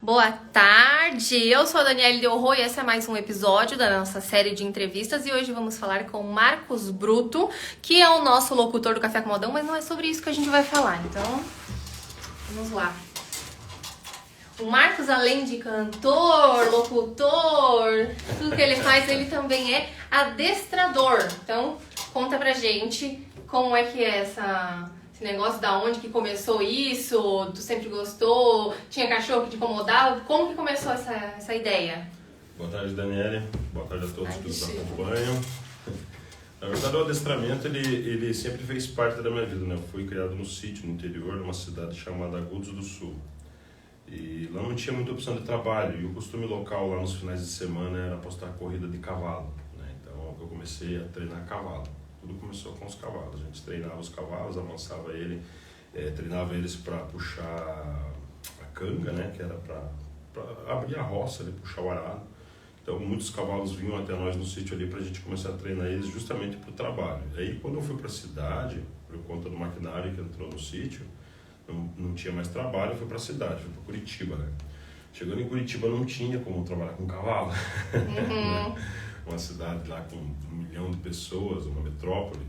Boa tarde, eu sou a Daniele Del Rô e esse é mais um episódio da nossa série de entrevistas e hoje vamos falar com o Marcos Bruto, que é o nosso locutor do Café com Modão, mas não é sobre isso que a gente vai falar, então vamos lá. O Marcos, além de cantor, locutor, tudo que ele faz, ele também é adestrador. Então conta pra gente como é que é esse negócio, da onde que começou isso, tu sempre gostou, tinha cachorro que te incomodava, como que começou essa ideia? Boa tarde, Daniele. Boa tarde a todos que nos acompanham. Na verdade, o adestramento, ele sempre fez parte da minha vida, né? Eu fui criado no sítio, no interior, numa cidade chamada Agudos do Sul. E lá não tinha muita opção de trabalho, e o costume local lá nos finais de semana era apostar corrida de cavalo, né? Então eu comecei a treinar cavalo. Tudo começou com os cavalos. A gente treinava os cavalos, amansava treinava eles para puxar a canga, né? Que era para abrir a roça, puxar o arado. Então muitos cavalos vinham até nós no sítio ali para a gente começar a treinar eles justamente para o trabalho. E aí quando eu fui para a cidade, por conta do maquinário que entrou no sítio, não tinha mais trabalho, eu fui para a cidade, fui para Curitiba, né? Chegando em Curitiba não tinha como trabalhar com cavalo. Né? Uma cidade lá com 1 milhão de pessoas, uma metrópole.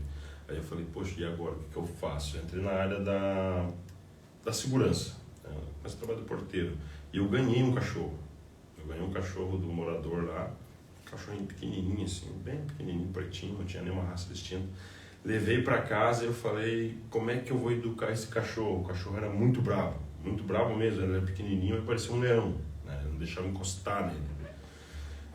Aí eu falei, poxa, e agora? O que eu faço? Eu entrei na área da segurança, né? Comecei a trabalhar de porteiro. E eu ganhei um cachorro. Eu ganhei um cachorro do morador lá, um cachorrinho pequenininho assim, bem pequenininho, pretinho, não tinha nenhuma raça distinta. Levei para casa e eu falei, como é que eu vou educar esse cachorro? O cachorro era muito bravo mesmo, ele era pequenininho e parecia um leão, né? Não deixava encostar nele.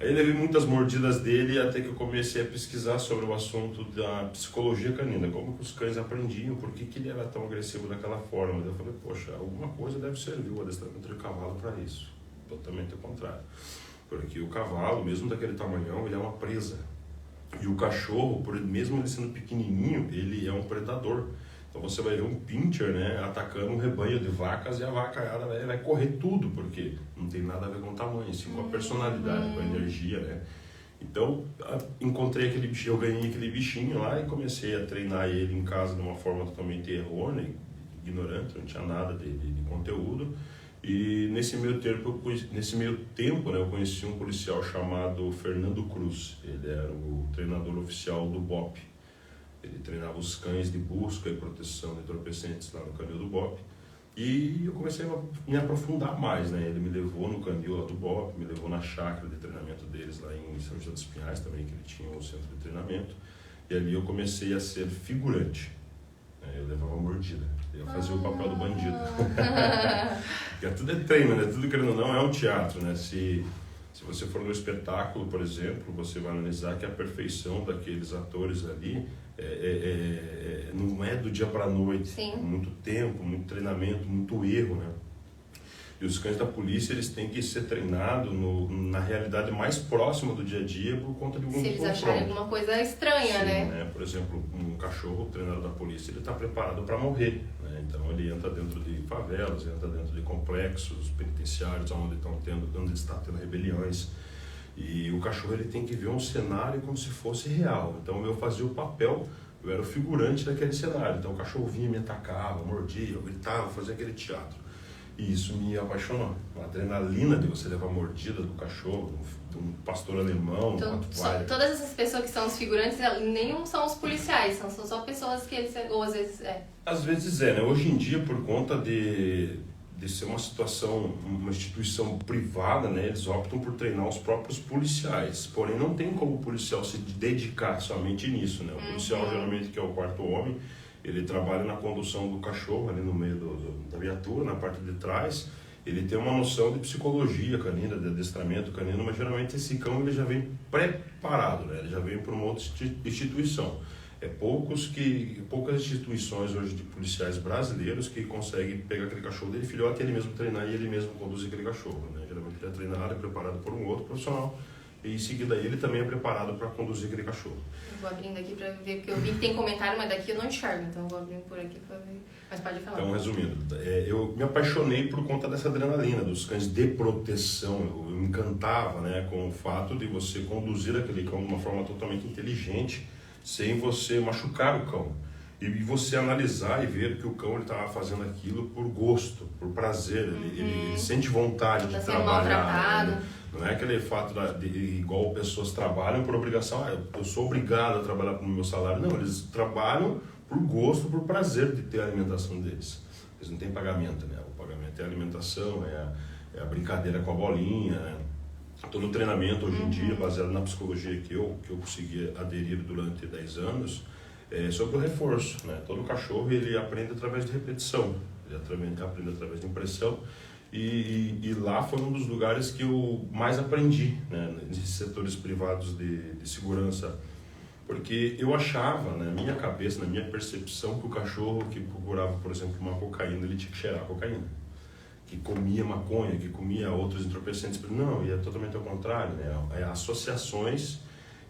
Aí levei muitas mordidas dele até que eu comecei a pesquisar sobre o assunto da psicologia canina, como que os cães aprendiam, por que ele era tão agressivo daquela forma. Eu falei, poxa, alguma coisa deve servir o adestramento de cavalo para isso. Totalmente o contrário. Porque o cavalo, mesmo daquele tamanhão, ele é uma presa. E o cachorro, mesmo ele sendo pequenininho, ele é um predador. Então você vai ver um pincher, né, atacando um rebanho de vacas e a vacaiada vai correr tudo, porque não tem nada a ver com o tamanho, sim com a personalidade, com a energia, né? Então encontrei aquele bichinho, eu ganhei aquele bichinho lá e comecei a treinar ele em casa de uma forma totalmente errônea, ignorante, não tinha nada de conteúdo. E nesse meio tempo, né, eu conheci um policial chamado Fernando Cruz. Ele era o treinador oficial do BOP. Ele treinava os cães de busca e proteção de entorpecentes lá no canil do BOP. E eu comecei a me aprofundar mais, né? Ele me levou no canil lá do BOP, me levou na chácara de treinamento deles lá em São José dos Pinhais também, que ele tinha um centro de treinamento. E ali eu comecei a ser figurante. Eu levava mordida, eu fazia o papel do bandido. Tudo é treino, né? Tudo, querendo ou não, é um teatro, né? Se você for no espetáculo, por exemplo, você vai analisar que a perfeição daqueles atores ali não é do dia para a noite. Sim. Muito tempo, muito treinamento, muito erro, né? E os cães da polícia, eles têm que ser treinados na realidade mais próxima do dia a dia por conta de algum confronto. Se eles acharem alguma coisa estranha, Sim, né? Por exemplo, um cachorro treinado da polícia, ele está preparado para morrer, né? Então ele entra dentro de favelas, entra dentro de complexos penitenciários, onde está tendo rebeliões. E o cachorro, ele tem que ver um cenário como se fosse real. Então eu fazia o papel, eu era o figurante daquele cenário. Então o cachorro vinha, me atacava, mordia, eu gritava, fazia aquele teatro. E isso me apaixonou. A adrenalina de você levar a mordida do cachorro, de um pastor alemão, então, todas essas pessoas que são os figurantes, nenhum são os policiais, são só pessoas que eles, ou às vezes é. Às vezes né? Hoje em dia, por conta de ser uma instituição privada, né? Eles optam por treinar os próprios policiais. Porém, não tem como o policial se dedicar somente nisso, né? O policial, geralmente, que é o quarto homem, ele trabalha na condução do cachorro, ali no meio da viatura, na parte de trás. Ele tem uma noção de psicologia canina, de adestramento canino, mas geralmente esse cão ele já vem preparado, né? Ele já vem por uma outra instituição. Poucas instituições hoje de policiais brasileiros que conseguem pegar aquele cachorro dele, filhote, e ele mesmo treinar e ele mesmo conduzir aquele cachorro, né? Geralmente ele é treinado, é preparado por um outro profissional. E em seguida ele também é preparado para conduzir aquele cachorro. Eu vou abrindo aqui para ver, porque eu vi que tem comentário, mas daqui eu não enxergo, então eu vou abrindo por aqui para ver. Mas pode falar. Então, resumindo, eu me apaixonei por conta dessa adrenalina, dos cães de proteção. Eu me encantava, né, com o fato de você conduzir aquele cão de uma forma totalmente inteligente, sem você machucar o cão. E você analisar e ver que o cão estava fazendo aquilo por gosto, por prazer, ele sente vontade de trabalhar. Né? Não é aquele fato igual pessoas trabalham por obrigação, eu sou obrigado a trabalhar com o meu salário. Não, eles trabalham por gosto, por prazer de ter a alimentação deles. Eles não têm pagamento, né? O pagamento é a alimentação, é a brincadeira com a bolinha, né? Todo o treinamento hoje em dia, baseado na psicologia que eu consegui aderir durante 10 anos, sobre o reforço, né? Todo cachorro ele aprende através de repetição, ele aprende através de impressão, e lá foi um dos lugares que eu mais aprendi, né? Nesses setores privados de segurança, porque eu achava, na minha cabeça, na minha percepção, que o cachorro que procurava, por exemplo, uma cocaína, ele tinha que cheirar cocaína, que comia maconha, que comia outros entorpecentes. Não, e é totalmente ao contrário, né? É associações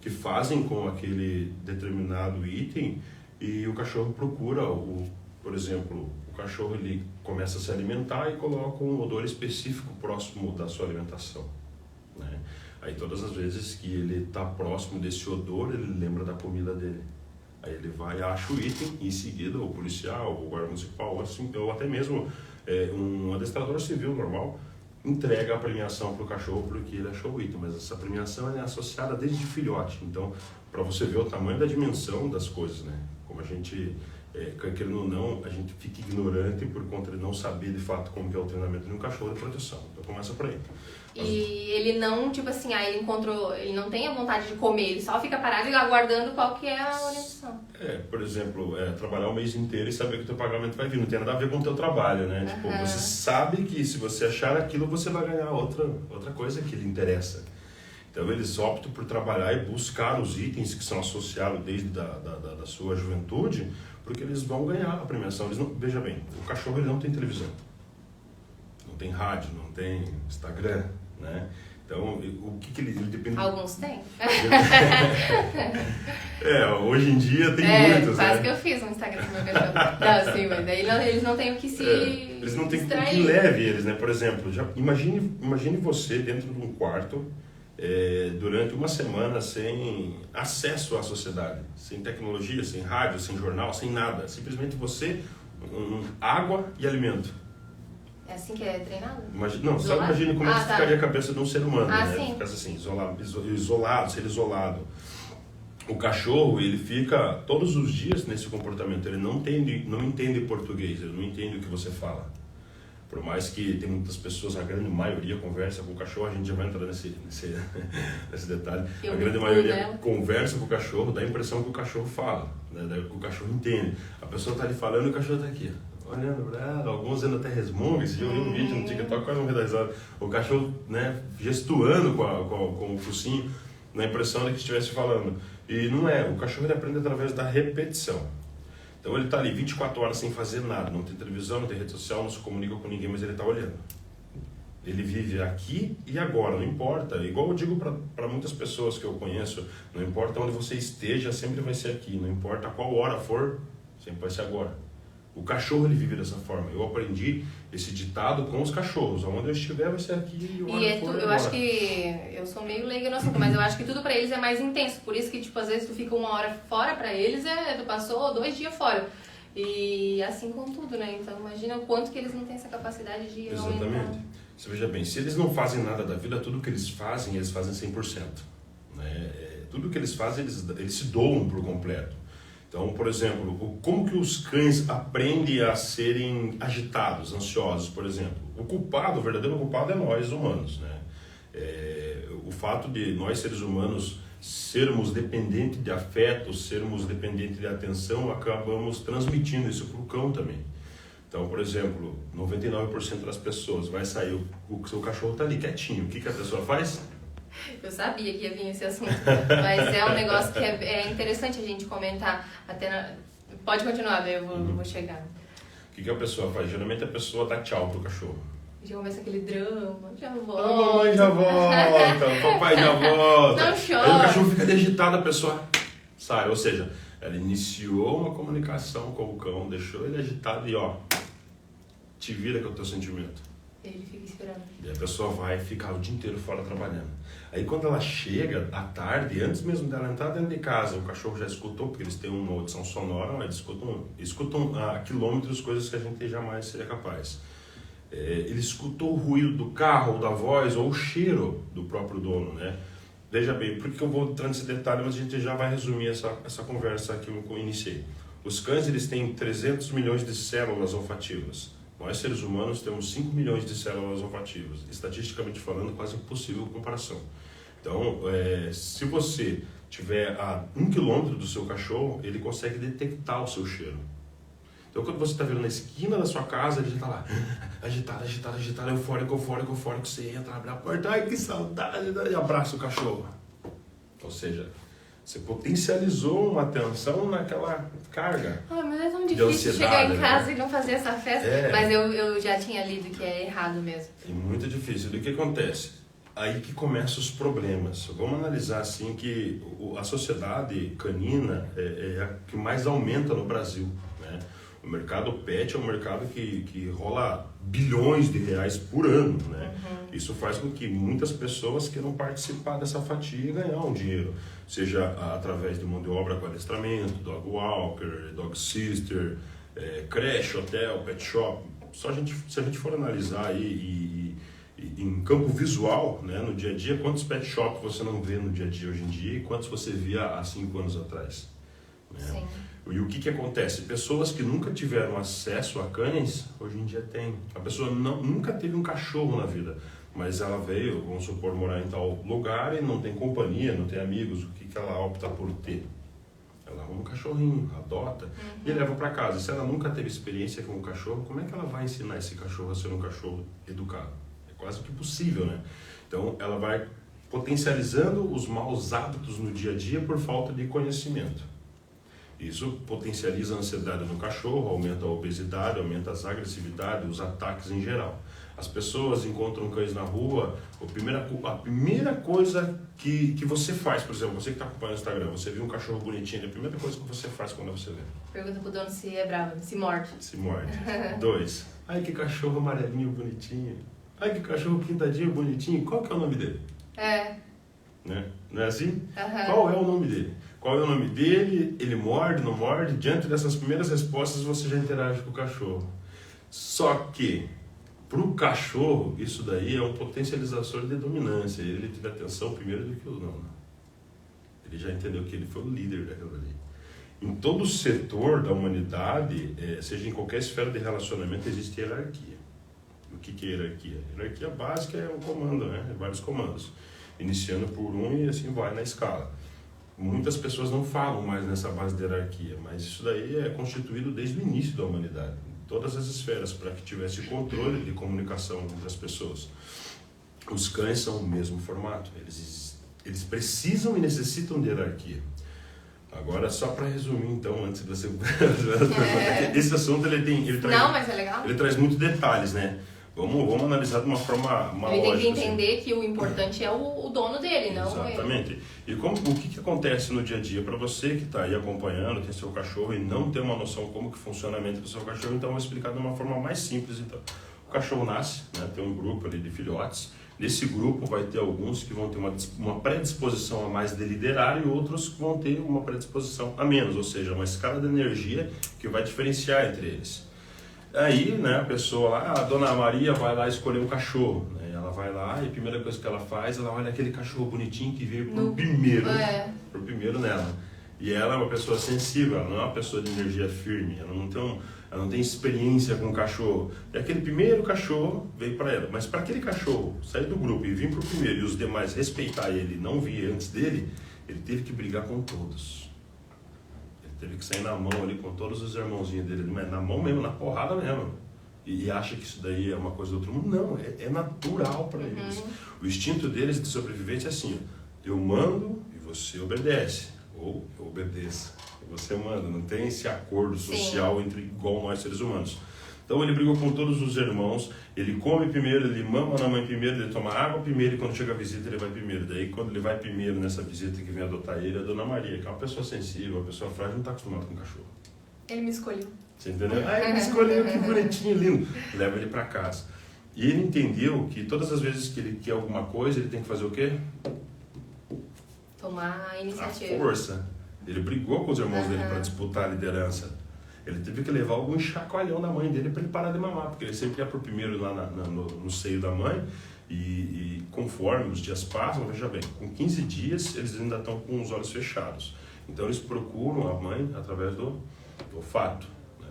que fazem com aquele determinado item, e o cachorro procura, por exemplo, o cachorro ele começa a se alimentar e coloca um odor específico próximo da sua alimentação, né? Aí todas as vezes que ele está próximo desse odor, ele lembra da comida dele. Aí ele vai e acha o item, e em seguida o policial, o guarda municipal, ou até mesmo um adestrador civil normal, entrega a premiação para o cachorro porque ele achou o item, mas essa premiação é associada desde filhote. Então, para você ver o tamanho da dimensão das coisas, né? Como a gente, querendo ou não, a gente fica ignorante por conta de não saber de fato como que é o treinamento de um cachorro de proteção. Então começa por aí. E ele não, tipo assim, ele não tem a vontade de comer, ele só fica parado e aguardando qual que é a orientação. Por exemplo, trabalhar o mês inteiro e saber que o teu pagamento vai vir, não tem nada a ver com o teu trabalho, né? Tipo, você sabe que se você achar aquilo, você vai ganhar outra coisa que lhe interessa. Então eles optam por trabalhar e buscar os itens que são associados desde da sua juventude, porque eles vão ganhar a premiação. Veja bem, o cachorro ele não tem televisão, não tem rádio, não tem Instagram, né? Então, o que ele depende... Alguns têm. Hoje em dia tem muitos, quase né? que eu fiz um Instagram com meu cachorro. Não, sim, mas daí eles não têm o que se eles não têm o que leve eles, né? Por exemplo, imagine você dentro de um quarto durante uma semana sem acesso à sociedade, sem tecnologia, sem rádio, sem jornal, sem nada. Simplesmente você, água e alimento. É assim que é treinado? Só imagine como ficaria a cabeça de um ser humano, né? Sim. Ficasse assim, ser isolado. O cachorro, ele fica todos os dias nesse comportamento, ele não entende português, ele não entende o que você fala. Por mais que tem muitas pessoas, a grande maioria conversa com o cachorro, a gente já vai entrar nesse detalhe. A grande maioria conversa com o cachorro, dá a impressão que o cachorro fala, né? O cachorro entende. A pessoa está ali falando e o cachorro está aqui, olhando para ela, alguns ainda até resmungam. Esse dia eu vi um vídeo no TikTok, quase não vi 10 horas, o cachorro, né, gestuando com o focinho, na impressão de que estivesse falando. E não é, o cachorro ele aprende através da repetição. Então ele está ali 24 horas sem fazer nada, não tem televisão, não tem rede social, não se comunica com ninguém, mas ele está olhando. Ele vive aqui e agora, não importa. Igual eu digo para muitas pessoas que eu conheço, não importa onde você esteja, sempre vai ser aqui. Não importa qual hora for, sempre vai ser agora. O cachorro ele vive dessa forma. Eu aprendi esse ditado com os cachorros. Onde eu estiver vai ser aqui e eu acho que eu sou meio leiga no assunto, mas eu acho que tudo pra eles é mais intenso. Por isso que tipo às vezes tu fica 1 hora fora, pra eles tu passou 2 dias fora. E assim com tudo, né? Então imagina o quanto que eles não têm essa capacidade de Exatamente. Aumentar. Você veja bem, se eles não fazem nada da vida, tudo que eles fazem 100%. Né? Tudo que eles fazem, eles se doam por completo. Então, por exemplo, como que os cães aprendem a serem agitados, ansiosos, por exemplo? O verdadeiro culpado é nós humanos, né? O fato de nós seres humanos sermos dependentes de afeto, sermos dependentes de atenção, acabamos transmitindo isso para o cão também. Então, por exemplo, 99% das pessoas vai sair, o seu cachorro está ali quietinho, o que a pessoa faz? Eu sabia que ia vir esse assunto, mas é um negócio que é interessante a gente comentar. Pode continuar, eu vou chegar. O que a pessoa faz? Geralmente a pessoa dá tchau pro cachorro. Já começa aquele drama, já volta. A mamãe já volta, o papai já volta. Não chora. Aí o cachorro fica agitado, a pessoa sai. Ou seja, ela iniciou uma comunicação com o cão, deixou ele agitado e te vira com o teu sentimento. Ele fica esperando. E a pessoa vai ficar o dia inteiro fora trabalhando. Aí quando ela chega à tarde, antes mesmo dela entrar dentro de casa, o cachorro já escutou, porque eles têm uma audição sonora, eles escutam a quilômetros coisas que a gente jamais seria capaz. Ele escutou o ruído do carro, ou da voz, ou o cheiro do próprio dono, né? Veja bem, por que eu vou entrar nesse detalhe, mas a gente já vai resumir essa conversa que eu iniciei. Os cães, eles têm 300 milhões de células olfativas. Nós, seres humanos, temos 5 milhões de células olfativas. Estatisticamente falando, quase impossível comparação. Então, se você tiver a 1 quilômetro do seu cachorro, ele consegue detectar o seu cheiro. Então, quando você está vendo na esquina da sua casa, ele já está lá, agitado, eufórico, você entra, abre a porta, ai que saudade, e abraça o cachorro. Ou seja, você potencializou uma tensão naquela carga. Mas é tão difícil chegar em casa e não fazer essa festa. Mas eu já tinha lido que é errado mesmo. É muito difícil. E o que acontece? Aí que começam os problemas. Vamos analisar assim que a sociedade canina é a que mais aumenta no Brasil, né? O mercado pet é um mercado que rola bilhões de reais por ano, né? Isso faz com que muitas pessoas queiram participar dessa fatia e ganhar um dinheiro, seja através de mão de obra com adestramento, dog walker, dog sister, creche, hotel, pet shop. Se a gente for analisar aí em campo visual, né, no dia a dia, quantos pet shops você não vê no dia a dia hoje em dia e quantos você via há 5 anos atrás? Né? Sim. E o que acontece? Pessoas que nunca tiveram acesso a cães, hoje em dia tem. A pessoa nunca teve um cachorro na vida, mas ela veio, vamos supor, morar em tal lugar e não tem companhia, não tem amigos. O que ela opta por ter? Ela arruma um cachorrinho, adota e leva para casa. Se ela nunca teve experiência com um cachorro, como é que ela vai ensinar esse cachorro a ser um cachorro educado? É quase que impossível, né? Então, ela vai potencializando os maus hábitos no dia a dia por falta de conhecimento. Isso potencializa a ansiedade no cachorro, aumenta a obesidade, aumenta as agressividades, os ataques em geral. As pessoas encontram cães na rua, a primeira coisa que você faz, por exemplo, você que está acompanhando o Instagram, você viu um cachorro bonitinho, a primeira coisa que você faz quando você vê? Pergunta pro dono se é bravo, se morde. Se morde. 2. Ai, que cachorro amarelinho bonitinho. Ai, que cachorro pintadinho bonitinho. Qual que é o nome dele? Né? Não é assim? Qual é o nome dele? Qual é o nome dele? Ele morde, não morde? Diante dessas primeiras respostas, você já interage com o cachorro. Só que, para o cachorro, isso daí é um potencializador de dominância. Ele teve atenção primeiro do que o dono. Ele já entendeu que ele foi o líder daquilo ali. Em todo setor da humanidade, seja em qualquer esfera de relacionamento, existe hierarquia. O que é hierarquia? Hierarquia básica é um comando, né? Vários comandos. Iniciando por um e assim vai na escala. Muitas pessoas não falam mais nessa base de hierarquia, mas isso daí é constituído desde o início da humanidade, em todas as esferas, para que tivesse controle de comunicação entre as pessoas. Os cães são o mesmo formato, eles precisam e necessitam de hierarquia. Agora, só para resumir, então, antes de você... Esse assunto, ele traz... Não, mas é legal. Ele traz muitos detalhes, né? Vamos analisar de uma forma ele lógica. Ele tem que entender assim, que o importante é o dono dele, não exatamente. Ele. E o que acontece no dia a dia? Para você que está aí acompanhando, tem seu cachorro e não tem uma noção como que funciona a mente do seu cachorro, então eu vou explicar de uma forma mais simples. Então, o cachorro nasce, né, tem um grupo ali de filhotes. Nesse grupo vai ter alguns que vão ter uma predisposição a mais de liderar e outros que vão ter uma predisposição a menos, ou seja, uma escala de energia que vai diferenciar entre eles. Aí, né, a pessoa lá, a dona Maria vai lá escolher um cachorro, né? Ela vai lá e a primeira coisa que ela faz, ela olha aquele cachorro bonitinho que veio por primeiro nela. E ela é uma pessoa sensível, ela não é uma pessoa de energia firme, ela não tem experiência com o cachorro. E aquele primeiro cachorro veio para ela, mas para aquele cachorro sair do grupo e vir para o primeiro e os demais respeitar ele e não vir antes dele, ele teve que brigar com todos. Teve que sair na mão ali com todos os irmãozinhos dele, na mão mesmo, na porrada mesmo. E acha que isso daí é uma coisa do outro mundo. Não, é natural para eles. O instinto deles de sobrevivência é assim, eu mando e você obedece. Ou eu obedeço e você manda. Não tem esse acordo social entre igual nós seres humanos. Então ele brigou com todos os irmãos, ele come primeiro, ele mama na mãe primeiro, ele toma água primeiro e quando chega a visita ele vai primeiro. Daí quando ele vai primeiro nessa visita que vem adotar ele, a dona Maria, que é uma pessoa sensível, uma pessoa frágil, não está acostumada com cachorro. Ele me escolheu. Você entendeu? Ah, ele me escolheu, que bonitinho, lindo. Leva ele para casa. E ele entendeu que todas as vezes que ele quer alguma coisa, ele tem que fazer o quê? Tomar a iniciativa. A força. Ele brigou com os irmãos dele para disputar a liderança. Ele teve que levar algum chacoalhão da mãe dele para ele parar de mamar, porque ele sempre ia por primeiro lá no seio da mãe. E conforme os dias passam, veja bem, com 15 dias eles ainda estão com os olhos fechados. Então eles procuram a mãe através do olfato.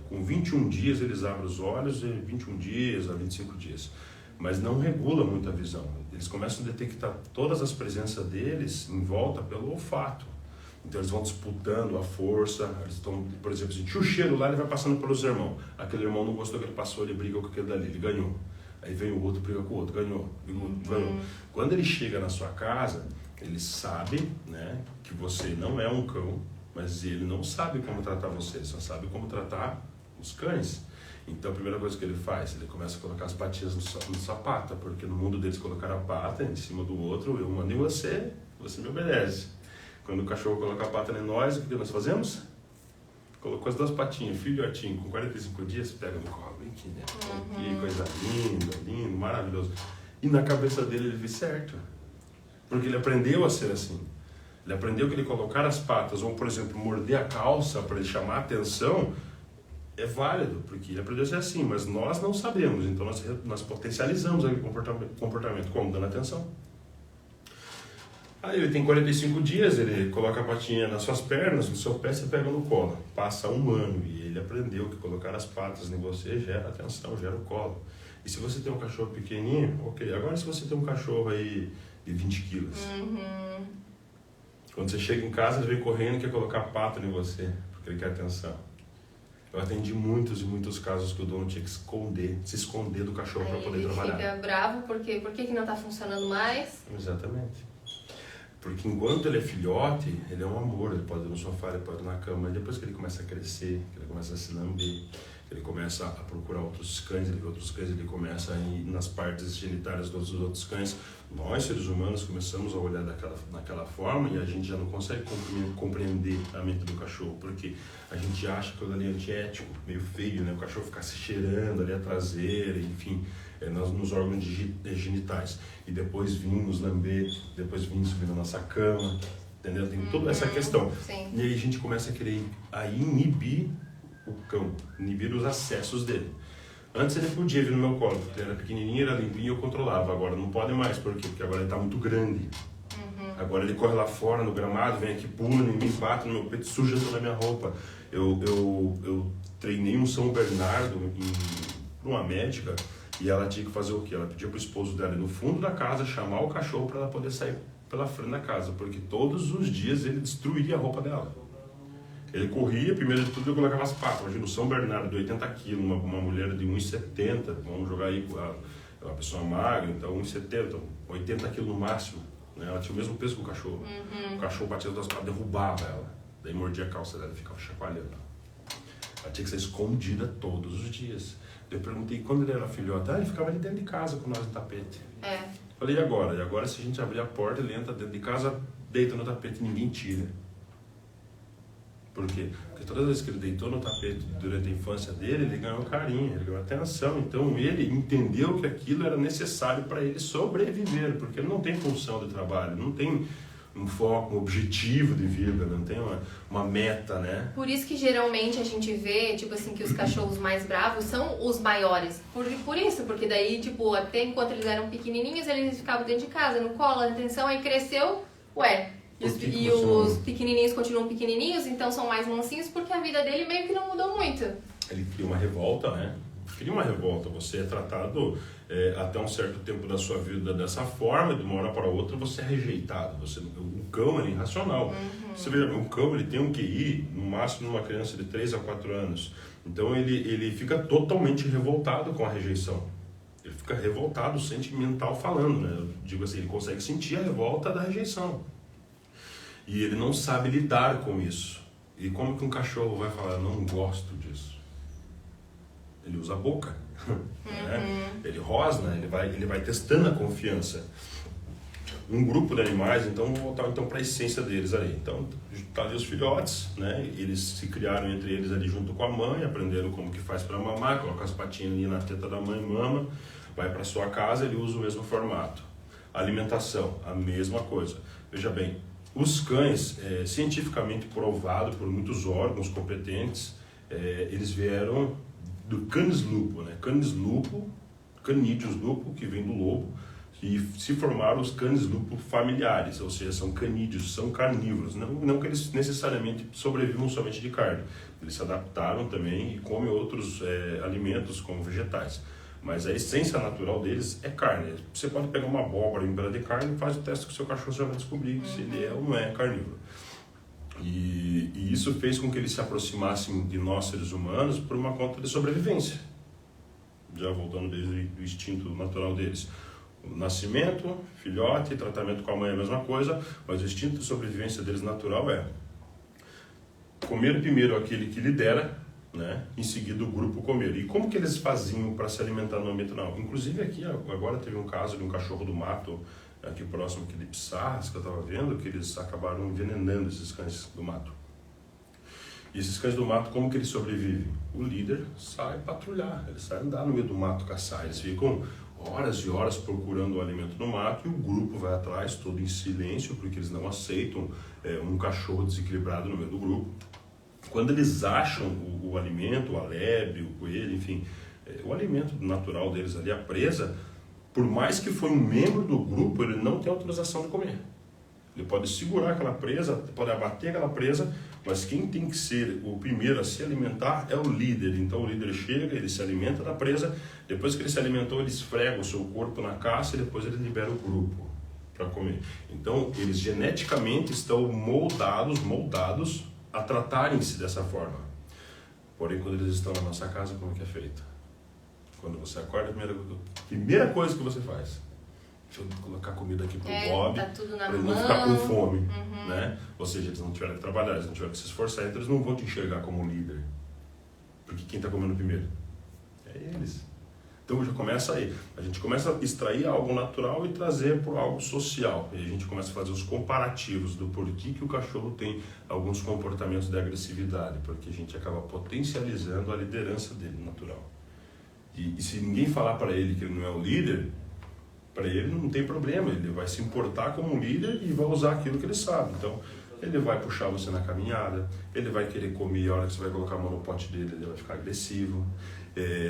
Com 21 dias eles abrem os olhos, 21 dias a 25 dias. Mas não regula muito a visão. Eles começam a detectar todas as presenças deles em volta pelo olfato. Então eles vão disputando a força. Eles estão, por exemplo, sentiu o cheiro lá, ele vai passando pelos irmãos. Aquele irmão não gostou que ele passou, ele briga com aquele dali, ele ganhou. Aí vem o outro, briga com o outro, ganhou. Quando ele chega na sua casa, ele sabe, né, que você não é um cão, mas ele não sabe como tratar você, só sabe como tratar os cães. Então a primeira coisa que ele faz, ele começa a colocar as patinhas no sapato, porque no mundo deles colocar a pata em cima do outro, eu mando em você, você me obedece. Quando o cachorro coloca a pata em nós, o que nós fazemos? Colocou as 2 patinhas, filhotinho, com 45 dias, pega no colo, vem aqui, né? Que coisa linda, lindo, maravilhoso. E na cabeça dele ele fez certo. Porque ele aprendeu a ser assim. Ele aprendeu que ele colocar as patas, ou por exemplo, morder a calça para ele chamar a atenção, é válido, porque ele aprendeu a ser assim, mas nós não sabemos, então nós potencializamos aquele comportamento, como? Dando atenção. Aí ele tem 45 dias, ele coloca a patinha nas suas pernas, no seu pé você pega no colo. Passa 1 ano e ele aprendeu que colocar as patas em você gera atenção, gera o colo. E se você tem um cachorro pequenininho, ok. Agora se você tem um cachorro aí de 20 quilos, quando você chega em casa ele vem correndo e quer colocar a pata em você, porque ele quer atenção. Eu atendi muitos e muitos casos que o dono tinha que se esconder do cachorro para poder trabalhar. Ele fica bravo porque por que não está funcionando mais? Exatamente. Porque enquanto ele é filhote, ele é um amor, ele pode ir no sofá, ele pode ir na cama, e depois que ele começa a crescer, que ele começa a se lamber, ele começa a procurar outros cães, ele vê outros cães, ele começa a ir nas partes genitárias dos outros cães. Nós, seres humanos, começamos a olhar naquela forma e a gente já não consegue compreender a mente do cachorro, porque a gente acha que aquilo ali é antiético, meio feio, né? O cachorro ficar se cheirando ali a traseira, enfim, nos órgãos genitais. E depois vir nos lamber, depois vir subir na nossa cama, entendeu? Tem toda essa questão. Sim. E aí a gente começa a querer inibir o cão, inibir os acessos dele. Antes ele podia vir no meu colo, porque ele era pequenininho, era limpinho e eu controlava. Agora não pode mais, por quê? Porque agora ele está muito grande. Agora ele corre lá fora no gramado, vem aqui, pula em mim, bate no meu peito, suja toda a minha roupa. Eu treinei um São Bernardo para uma médica e ela tinha que fazer o quê? Ela pedia para o esposo dela ir no fundo da casa, chamar o cachorro para ela poder sair pela frente da casa, porque todos os dias ele destruía a roupa dela. Ele corria, primeiro de tudo eu colocava as patas. Imagina o São Bernardo de 80 quilos, uma mulher de 1,70, vamos jogar aí com uma pessoa magra, então 1,70, 80 quilos no máximo. Né? Ela tinha o mesmo peso que o cachorro. O cachorro batia das patas, derrubava ela. Daí mordia a calça dela e ficava chacoalhando. Ela tinha que ser escondida todos os dias. Eu perguntei quando ele era filhote, ele ficava ali dentro de casa com nós no tapete. Falei, e agora? E agora se a gente abrir a porta, ele entra dentro de casa, deita no tapete e ninguém tira. Por quê? Porque todas as vezes que ele deitou no tapete durante a infância dele, ele ganhou carinho, ele ganhou atenção. Então ele entendeu que aquilo era necessário para ele sobreviver, porque ele não tem função de trabalho, não tem um foco, um objetivo de vida, não tem uma meta, né? Por isso que geralmente a gente vê, tipo assim, que os cachorros mais bravos são os maiores. Por isso, porque daí, tipo, até enquanto eles eram pequenininhos, eles ficavam dentro de casa, no colo, a atenção, aí cresceu, e os pequenininhos continuam pequenininhos, então são mais mansinhos, porque a vida dele meio que não mudou muito. Ele cria uma revolta, né? Cria uma revolta. Você é tratado até um certo tempo da sua vida dessa forma, e de uma hora para outra você é rejeitado. O cão é irracional. Você vê, o cão ele tem um QI, no máximo numa criança de 3 a 4 anos. Então ele fica totalmente revoltado com a rejeição. Ele fica revoltado, sentimental falando, né? Eu digo assim, ele consegue sentir a revolta da rejeição. E ele não sabe lidar com isso. E como que um cachorro vai falar, não gosto disso? Ele usa a boca, né? Ele rosna, ele vai testando a confiança. Um grupo de animais, então vamos voltar então para a essência deles ali. Então, tá ali os filhotes, né? Eles se criaram entre eles ali junto com a mãe, aprenderam como que faz para mamar, coloca as patinhas ali na teta da mãe, mama. Vai para sua casa, ele usa o mesmo formato. Alimentação, a mesma coisa. Veja bem, os cães, cientificamente provado por muitos órgãos competentes, eles vieram do Canis lupo, né? Canis lupo, Canidius lupo, que vem do lobo, e se formaram os Canis lupo familiares, ou seja, são canídeos, são carnívoros. Não que eles necessariamente sobrevivam somente de carne, eles se adaptaram também e comem outros alimentos como vegetais. Mas a essência natural deles é carne. Você pode pegar uma abóbora em beira de carne e faz o teste com o seu cachorro, você vai descobrir se ele é ou não é carnívoro. E isso fez com que eles se aproximassem de nós, seres humanos, por uma conta de sobrevivência. Já voltando desde o instinto natural deles. O nascimento, filhote, tratamento com a mãe é a mesma coisa, mas o instinto de sobrevivência deles natural é comer primeiro aquele que lidera, né? Em seguida o grupo comer. E como que eles faziam para se alimentar no ambiente natural? Inclusive aqui agora teve um caso de um cachorro do mato, aqui próximo aqui de Pissarras, que eu estava vendo, que eles acabaram envenenando esses cães do mato. E esses cães do mato, como que eles sobrevivem? O líder sai patrulhar, ele sai andar no meio do mato caçar, eles ficam horas e horas procurando o alimento no mato e o grupo vai atrás, todo em silêncio, porque eles não aceitam um cachorro desequilibrado no meio do grupo. Quando eles acham o alimento, a lebre, o coelho, enfim, o alimento natural deles ali, a presa, por mais que for um membro do grupo, ele não tem autorização de comer. Ele pode segurar aquela presa, pode abater aquela presa, mas quem tem que ser o primeiro a se alimentar é o líder. Então o líder chega, ele se alimenta da presa, depois que ele se alimentou, ele esfrega o seu corpo na caça e depois ele libera o grupo para comer. Então eles geneticamente estão moldados a tratarem-se dessa forma. Porém, quando eles estão na nossa casa, como é que é feito? Quando você acorda, a primeira coisa que você faz, deixa eu colocar comida aqui pro Bob, tá tudo na para ele não ficar com fome, né? Ou seja, eles não tiveram que trabalhar, eles não tiveram que se esforçar, então eles não vão te enxergar como líder. Porque quem está comendo primeiro? É eles. Então já começa aí. A gente começa a extrair algo natural e trazer para algo social. E a gente começa a fazer os comparativos do porquê que o cachorro tem alguns comportamentos de agressividade, porque a gente acaba potencializando a liderança dele natural. E se ninguém falar para ele que ele não é o líder, para ele não tem problema, ele vai se importar como líder e vai usar aquilo que ele sabe. Então, ele vai puxar você na caminhada, ele vai querer comer, a hora que você vai colocar a mão no pote dele, ele vai ficar agressivo.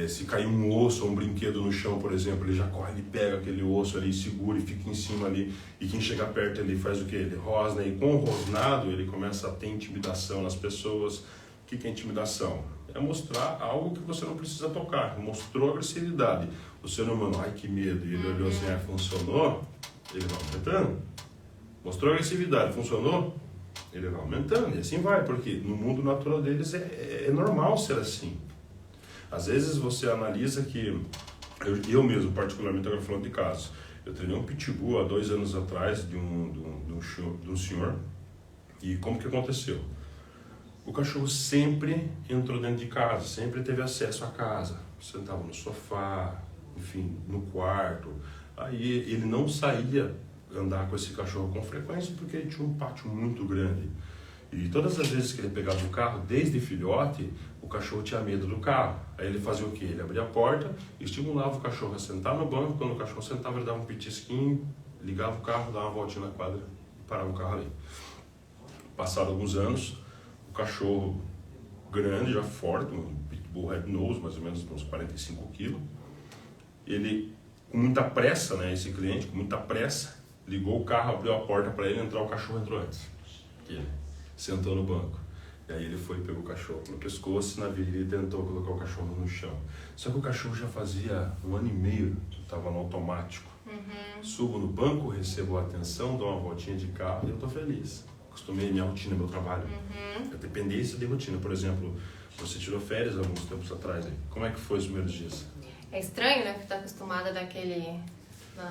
Se cair um osso ou um brinquedo no chão, por exemplo, ele já corre, ele pega aquele osso ali, segura e fica em cima ali, e quem chega perto ele faz o que? Ele rosna, e com o rosnado ele começa a ter intimidação nas pessoas. O que é intimidação? É mostrar algo que você não precisa tocar. Mostrou agressividade. O ser humano, ai que medo, e ele olhou assim, funcionou, ele vai aumentando. Mostrou agressividade, funcionou, ele vai aumentando. E assim vai, porque no mundo natural deles é normal ser assim. Às vezes você analisa que, eu mesmo particularmente agora falando de casos, eu treinei um pitbull há 2 anos atrás de um senhor, e como que aconteceu? O cachorro sempre entrou dentro de casa, sempre teve acesso à casa, sentava no sofá, enfim, no quarto. Aí ele não saía andar com esse cachorro com frequência porque ele tinha um pátio muito grande. E todas as vezes que ele pegava o carro, desde filhote, o cachorro tinha medo do carro. Aí ele fazia o quê? Ele abria a porta, estimulava o cachorro a sentar no banco, quando o cachorro sentava ele dava um petisquinho, ligava o carro, dava uma voltinha na quadra e parava o carro ali. Passado alguns anos, o cachorro grande, já forte, um pitbull red nose, mais ou menos uns 45 quilos, ele, com muita pressa, né, esse cliente, com muita pressa, ligou o carro, abriu a porta para ele entrar, o cachorro entrou antes. Ele sentou no banco. E aí ele foi e pegou o cachorro no pescoço, na virilha e tentou colocar o cachorro no chão. Só que o cachorro já fazia 1 ano e meio que estava no automático. Subo no banco, recebo a atenção, dou uma voltinha de carro e eu estou feliz. Acostumei minha rotina, meu trabalho. A dependência de rotina. Por exemplo, você tirou férias alguns tempos atrás. Aí. Como é que foi os primeiros dias? É estranho, né? Porque tá acostumada na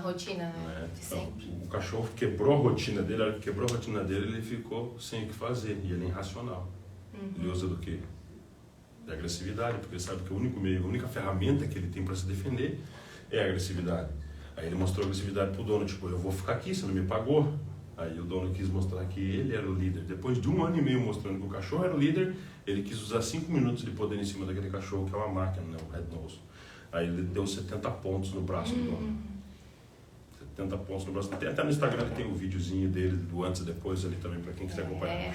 rotina, né? De Então, sempre. o cachorro quebrou a rotina dele, a hora que quebrou a rotina dele, ele ficou sem o que fazer. E ele é irracional. Ele usa do quê? De agressividade, porque ele sabe que o único meio, a única ferramenta que ele tem para se defender é a agressividade. Aí ele mostrou agressividade pro dono, tipo, eu vou ficar aqui, você não me pagou. Aí o dono quis mostrar que ele era o líder. Depois de 1 ano e meio mostrando que o cachorro era o líder, ele quis usar 5 minutos de poder em cima daquele cachorro, que é uma máquina, né? O red nose. Aí ele deu 70 pontos no braço do dono. 70 pontos no braço. Tem até no Instagram que tem o videozinho dele, do antes e depois ali também, para quem quiser acompanhar.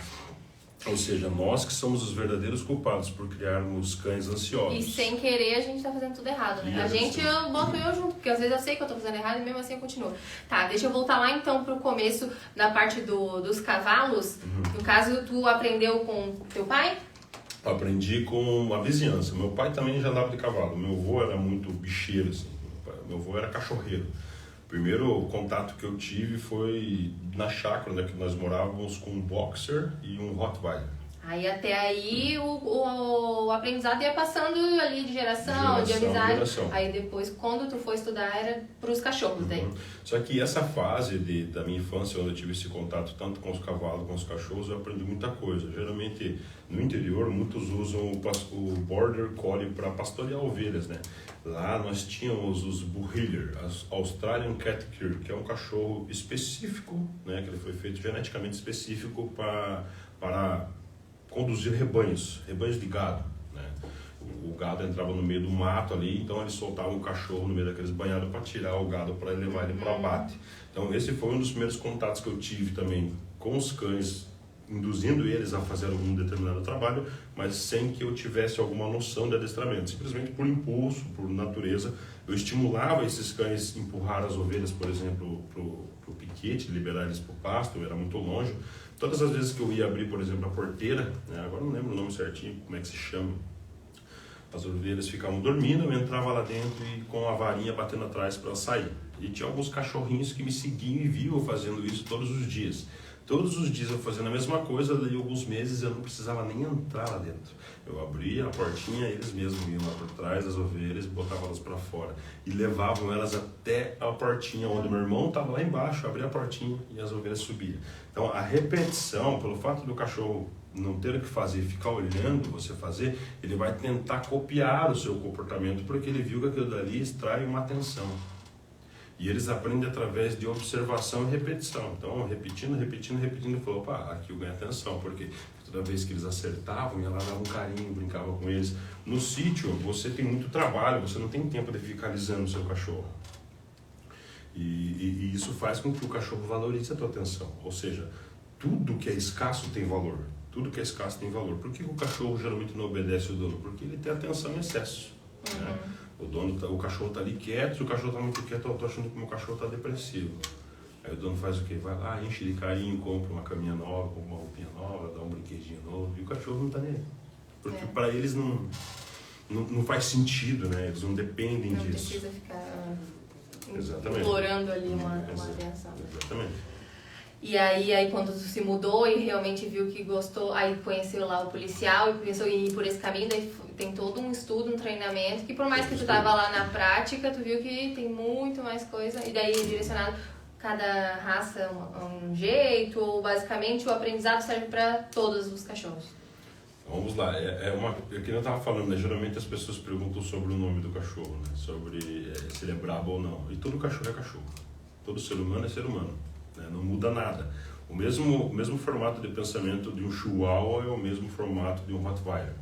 Ou seja, nós que somos os verdadeiros culpados por criarmos cães ansiosos. E sem querer a gente tá fazendo tudo errado, né? A gente, eu boto eu junto, porque às vezes eu sei que eu tô fazendo errado e mesmo assim eu continuo. Tá, deixa eu voltar lá então pro começo da parte dos cavalos. No caso, tu aprendeu com teu pai? Aprendi com a vizinhança. Meu pai também já andava de cavalo. Meu avô era muito bicheiro, assim. Meu avô era cachorreiro. O primeiro contato que eu tive foi na chácara, né, que nós morávamos, com um boxer e um Rottweiler. Aí até aí o aprendizado ia passando ali de geração, de amizade. Geração. Aí depois, quando tu foi estudar, era pros cachorros daí. Só que essa fase da minha infância, onde eu tive esse contato tanto com os cavalos como com os cachorros, eu aprendi muita coisa. Geralmente, no interior, muitos usam o Border Collie para pastorear ovelhas, né? Lá nós tínhamos os Bullheeler, as Australian Cat Cur, que é um cachorro específico, né? Que ele foi feito geneticamente específico para conduzir rebanhos de gado, né? O gado entrava no meio do mato ali, então eles soltavam o cachorro no meio daqueles banhados para tirar o gado para levar ele para o abate. Então esse foi um dos primeiros contatos que eu tive também com os cães, induzindo eles a fazer algum determinado trabalho, mas sem que eu tivesse alguma noção de adestramento. Simplesmente por impulso, por natureza, eu estimulava esses cães a empurrar as ovelhas, por exemplo, para o piquete, liberar eles para o pasto, era muito longe. Todas as vezes que eu ia abrir, por exemplo, a porteira, né, agora não lembro o nome certinho, como é que se chama, as ovelhas ficavam dormindo, eu entrava lá dentro e com a varinha batendo atrás para sair. E tinha alguns cachorrinhos que me seguiam e viam eu fazendo isso todos os dias. Todos os dias eu fazendo a mesma coisa, daí alguns meses eu não precisava nem entrar lá dentro. Eu abria a portinha, eles mesmos iam lá por trás das ovelhas, botavam elas para fora e levavam elas até a portinha onde meu irmão estava lá embaixo, abria a portinha e as ovelhas subiam. Então a repetição, pelo fato do cachorro não ter o que fazer, ficar olhando você fazer, ele vai tentar copiar o seu comportamento porque ele viu que aquilo dali extrai uma atenção. E eles aprendem através de observação e repetição. Então, repetindo, falou, opa, aqui eu ganho atenção, porque toda vez que eles acertavam, ela dava um carinho, brincava com eles. No sítio, você tem muito trabalho, você não tem tempo de ficar alisando o seu cachorro. E isso faz com que o cachorro valorize a tua atenção. Ou seja, tudo que é escasso tem valor. Tudo que é escasso tem valor. Por que o cachorro geralmente não obedece o dono? Porque ele tem atenção em excesso. Né? O cachorro está ali quieto, se o cachorro está muito quieto, eu estou achando que o meu cachorro está depressivo. Aí o dono faz o quê? Vai lá, enche de carinho, compra uma caminha nova, compra uma roupinha nova, dá um brinquedinho novo, e o cachorro não está nem aí. Porque para eles não faz sentido, né? Eles não dependem disso. Não precisa ficar Exatamente. Implorando ali uma atenção. Exatamente. E aí quando tu se mudou e realmente viu que gostou, aí conheceu lá o policial e começou a ir por esse caminho, daí tem todo um estudo, um treinamento, que por mais que tu tava lá na prática, tu viu que tem muito mais coisa, e daí direcionado cada raça um jeito, ou basicamente o aprendizado serve para todos os cachorros. Vamos lá, é que eu estava falando, né? Geralmente as pessoas perguntam sobre o nome do cachorro, né? Sobre se ele é brabo ou não, e todo cachorro é cachorro, todo ser humano é ser humano. Não muda nada. O mesmo formato de pensamento de um Chihuahua é o mesmo formato de um Rottweiler.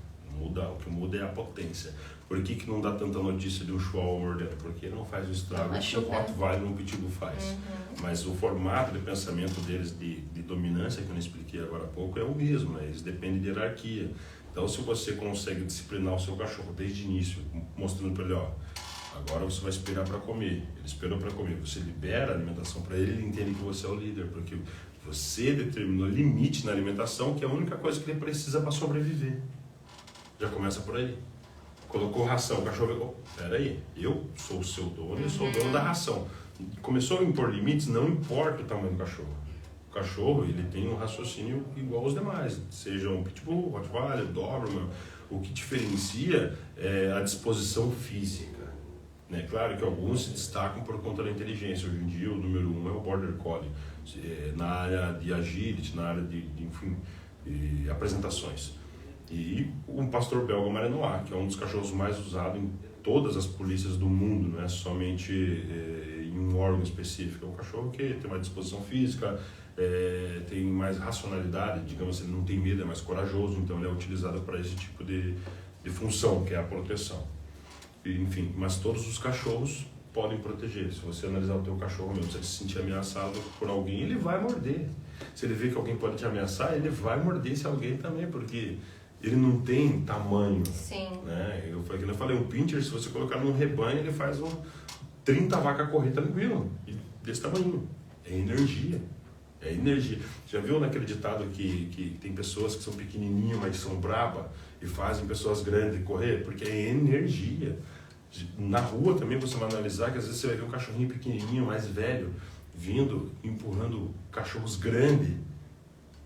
O que muda é a potência. Por que não dá tanta notícia de um Chihuahua mordendo? Porque ele não faz o estrago que o Rottweiler no Pitbull faz. Mas o formato de pensamento deles de dominância, que eu não expliquei agora há pouco, é o mesmo. Né? Eles dependem de hierarquia. Então, se você consegue disciplinar o seu cachorro desde o início, mostrando para ele, ó, agora você vai esperar para comer. Ele esperou para comer. Você libera a alimentação para ele, ele entende que você é o líder, porque você determinou limite na alimentação, que é a única coisa que ele precisa para sobreviver. Já começa por aí. Colocou ração, o cachorro... Peraí, eu sou o seu dono, eu sou o dono da ração. Começou a impor limites, não importa o tamanho do cachorro. O cachorro, ele tem um raciocínio igual aos demais, seja um Pitbull, Rottweiler, Doberman. O que diferencia é a disposição física. Né? Claro que alguns se destacam por conta da inteligência. Hoje em dia, o número 1 é o Border Collie. Na área de agility, na área de apresentações. E um pastor belga Malinois, que é um dos cachorros mais usados em todas as polícias do mundo, não é somente em um órgão específico. É um cachorro que tem uma disposição física, tem mais racionalidade, digamos assim, ele não tem medo, é mais corajoso, então ele é utilizado para esse tipo de função, que é a proteção. enfim, mas todos os cachorros podem proteger. Se você analisar o teu cachorro mesmo, se ele se sentir ameaçado por alguém, ele vai morder. Se ele vê que alguém pode te ameaçar, ele vai morder esse alguém também, porque ele não tem tamanho. Sim. Né? Eu falei, um pincher, se você colocar num rebanho, ele faz 30 vacas correr tranquilo, e desse tamanho. É energia. É energia. Já viu naquele ditado que tem pessoas que são pequenininhas, mas são braba e fazem pessoas grandes correr? Porque é energia. Na rua também você vai analisar que às vezes você vai ver um cachorrinho pequenininho, mais velho, vindo, empurrando cachorros grandes.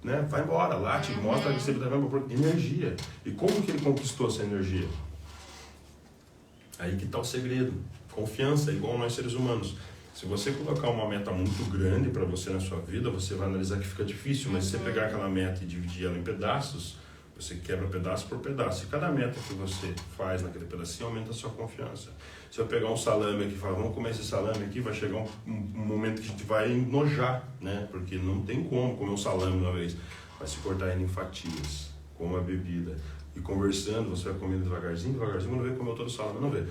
Né? Vai embora, late, mostra que você está dando energia. E como que ele conquistou essa energia? Aí que está o segredo. Confiança, igual nós seres humanos. Se você colocar uma meta muito grande para você na sua vida, você vai analisar que fica difícil, mas se você pegar aquela meta e dividir ela em pedaços, você quebra pedaço por pedaço. E cada meta que você faz naquele pedacinho aumenta a sua confiança. Se eu pegar um salame aqui e falar, vamos comer esse salame aqui, vai chegar um momento que a gente vai enojar, né? Porque não tem como comer um salame uma vez. Mas se cortar ele em fatias, com uma bebida, e conversando, você vai comendo devagarzinho, quando vê, comeu todo o salame, não vê.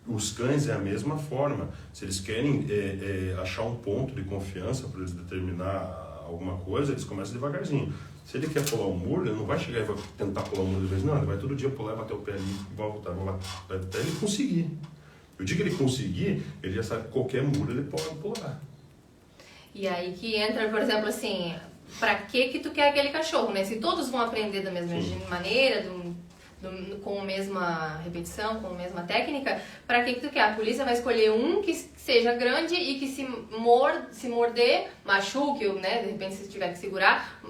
Os cães é a mesma forma. Se eles querem achar um ponto de confiança para eles determinar alguma coisa, eles começam devagarzinho. Se ele quer pular o muro, ele não vai chegar e vai tentar pular o muro de vez, não, ele vai todo dia pular, bater o pé ali, voltar, até ele conseguir. O dia que ele conseguir, ele já sabe que qualquer muro ele pode pular. E aí que entra, por exemplo, assim, pra que tu quer aquele cachorro, né? Se todos vão aprender da mesma maneira, com a mesma repetição, com a mesma técnica, pra que tu quer? A polícia vai escolher um que seja grande e que se morder, machuque, né? De repente, se tiver que segurar,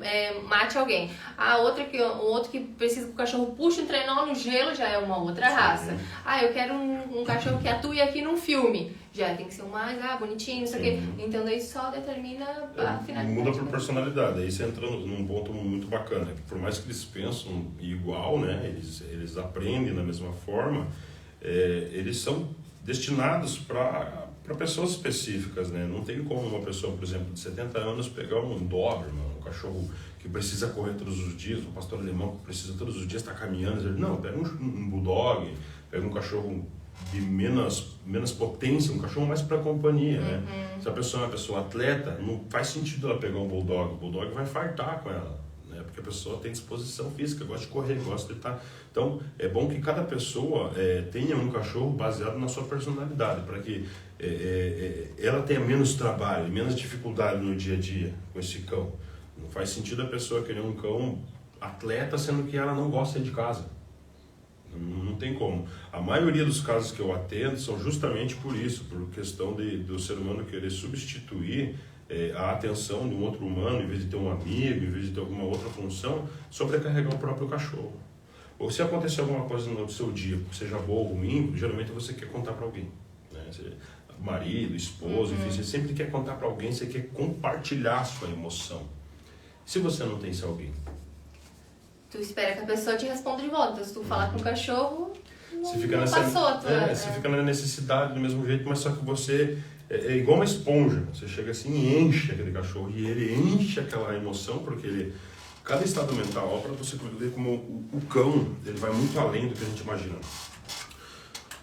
mate alguém. O outro que precisa que o cachorro puxe um trenó no gelo já é uma outra raça. Eu quero um cachorro que atue aqui num filme. Já tem que ser o mais bonitinho, não sei o quê. Então daí só determina a finalidade. Muda por personalidade. Aí você entra num ponto muito bacana. Por mais que eles pensam igual, né? Eles aprendem da mesma forma, eles são destinados para pessoas específicas, né? Não tem como uma pessoa, por exemplo, de 70 anos pegar um Doberman, um cachorro que precisa correr todos os dias, um pastor alemão que precisa todos os dias estar caminhando. Não, pega um bulldog, pega um cachorro de menos potência, um cachorro mais para companhia, né? Se a pessoa é uma pessoa atleta, não faz sentido ela pegar um bulldog. O bulldog vai fartar com ela, né? Porque a pessoa tem disposição física, gosta de correr, gosta de estar... Então, é bom que cada pessoa tenha um cachorro baseado na sua personalidade, para que ela tenha menos trabalho, menos dificuldade no dia a dia com esse cão. Não faz sentido a pessoa querer um cão atleta, sendo que ela não gosta de casa. Não tem como. A maioria dos casos que eu atendo são justamente por isso, por questão do ser humano querer substituir a atenção de um outro humano, em vez de ter um amigo, em vez de ter alguma outra função, sobrecarregar o próprio cachorro. Ou se acontecer alguma coisa no seu dia, seja boa ou ruim, geralmente você quer contar para alguém, né? Marido, esposo, enfim, você sempre quer contar para alguém, você quer compartilhar a sua emoção. Se você não tem esse alguém, tu espera que a pessoa te responda de volta. Então, se tu falar com o cachorro, você fica você fica na necessidade do mesmo jeito, mas só que você é igual uma esponja. Você chega assim e enche aquele cachorro, e ele enche aquela emoção, porque cada estado mental, para você ver como o cão, ele vai muito além do que a gente imagina.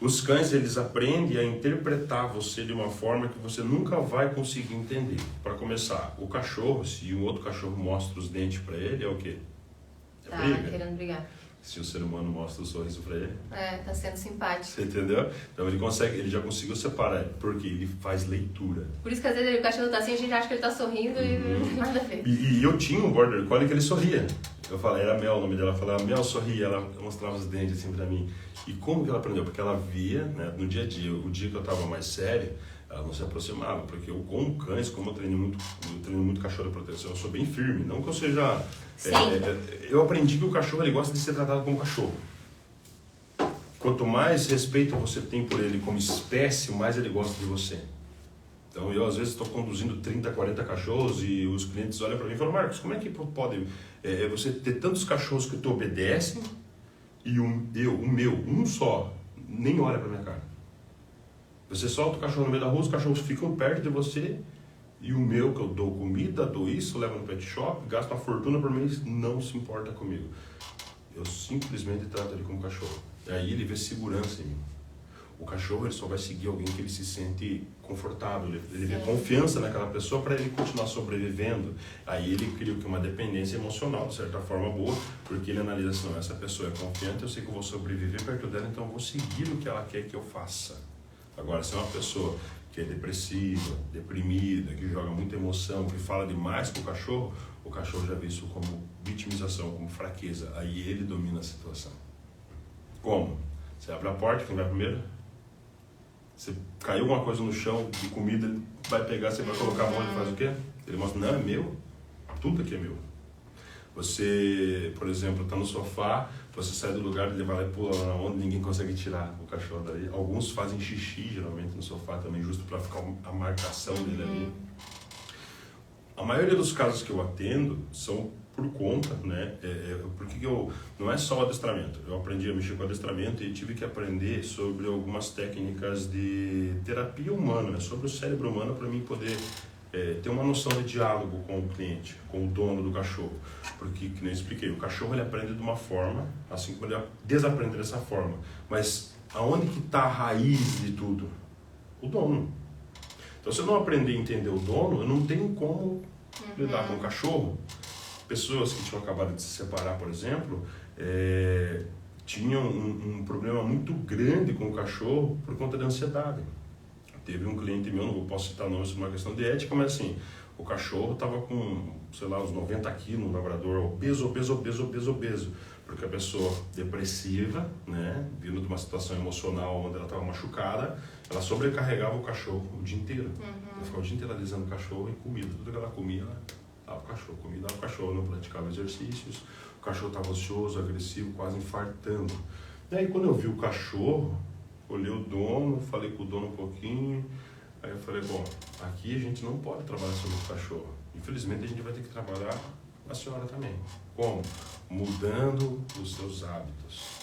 Os cães, eles aprendem a interpretar você de uma forma que você nunca vai conseguir entender. Para começar, o cachorro, se um outro cachorro mostra os dentes para ele, é o quê? Briga. Querendo brigar. Se o ser humano mostra o sorriso para ele, tá sendo simpático. Você entendeu? Então ele já conseguiu separar, porque ele faz leitura. Por isso que às vezes o cachorro tá assim, a gente acha que ele tá sorrindo e nada a ver. E eu tinha um Border Collie que ele sorria. Eu falei, era Mel o nome dela, eu falava, Mel sorria, ela mostrava os dentes assim pra mim. E como que ela aprendeu? Porque ela via, né, no dia a dia, o dia que eu tava mais sério, ela não se aproximava, porque eu com cães, como eu treino muito cachorro de proteção, eu sou bem firme, não que eu seja... eu aprendi que o cachorro ele gosta de ser tratado como cachorro. Quanto mais respeito você tem por ele como espécie, mais ele gosta de você. Então eu às vezes estou conduzindo 30, 40 cachorros e os clientes olham para mim e falam, Marcos, como é que pode você ter tantos cachorros que te obedecem e um só, nem olha para minha cara? Você solta o cachorro no meio da rua, os cachorros ficam perto de você, e o meu, que eu dou comida, dou isso, levo no pet shop, gasto uma fortuna por mês, não se importa comigo. Eu simplesmente trato ele como cachorro. E aí ele vê segurança em mim. O cachorro ele só vai seguir alguém que ele se sente confortável, ele vê confiança naquela pessoa para ele continuar sobrevivendo. Aí ele cria uma dependência emocional, de certa forma boa, porque ele analisa assim, não, essa pessoa é confiante, eu sei que eu vou sobreviver perto dela, então eu vou seguir o que ela quer que eu faça. Agora, se é uma pessoa que é depressiva, deprimida, que joga muita emoção, que fala demais com o cachorro já vê isso como vitimização, como fraqueza. Aí ele domina a situação. Como? Você abre a porta, quem vai primeiro? Você caiu alguma coisa no chão de comida, ele vai pegar, você vai colocar a mão e faz o quê? Ele mostra, não, é meu. Tudo aqui é meu. Você, por exemplo, está no sofá, você sai do lugar, ele vai lá e pula lá onde ninguém consegue tirar o cachorro dali. Alguns fazem xixi, geralmente, no sofá também, justo para ficar a marcação dele ali. A maioria dos casos que eu atendo são por conta, né? Porque não é só o adestramento. Eu aprendi a mexer com adestramento e tive que aprender sobre algumas técnicas de terapia humana, né? Sobre o cérebro humano para mim poder ter uma noção de diálogo com o cliente, com o dono do cachorro. Porque, como eu expliquei, o cachorro ele aprende de uma forma, assim como ele desaprende dessa forma. Mas aonde que está a raiz de tudo? O dono. Então, se eu não aprender a entender o dono, eu não tenho como lidar com o cachorro. Pessoas que tinham acabado de se separar, por exemplo, tinham um problema muito grande com o cachorro por conta da ansiedade. Teve um cliente meu, não posso citar nomes por uma questão de ética, mas assim, o cachorro estava com, sei lá, uns 90 quilos, um labrador obeso, porque a pessoa depressiva, né, vindo de uma situação emocional onde ela estava machucada, ela sobrecarregava o cachorro o dia inteiro. Ela ficava o dia inteiro alisando o cachorro e comida, tudo que ela comia, ela dava o cachorro, comida, dava o cachorro, não praticava exercícios, o cachorro estava ansioso, agressivo, quase infartando. E aí quando eu vi o cachorro, olhei o dono, falei com o dono um pouquinho, aí eu falei, bom, aqui a gente não pode trabalhar sobre o cachorro. Infelizmente a gente vai ter que trabalhar a senhora também. Como? Mudando os seus hábitos.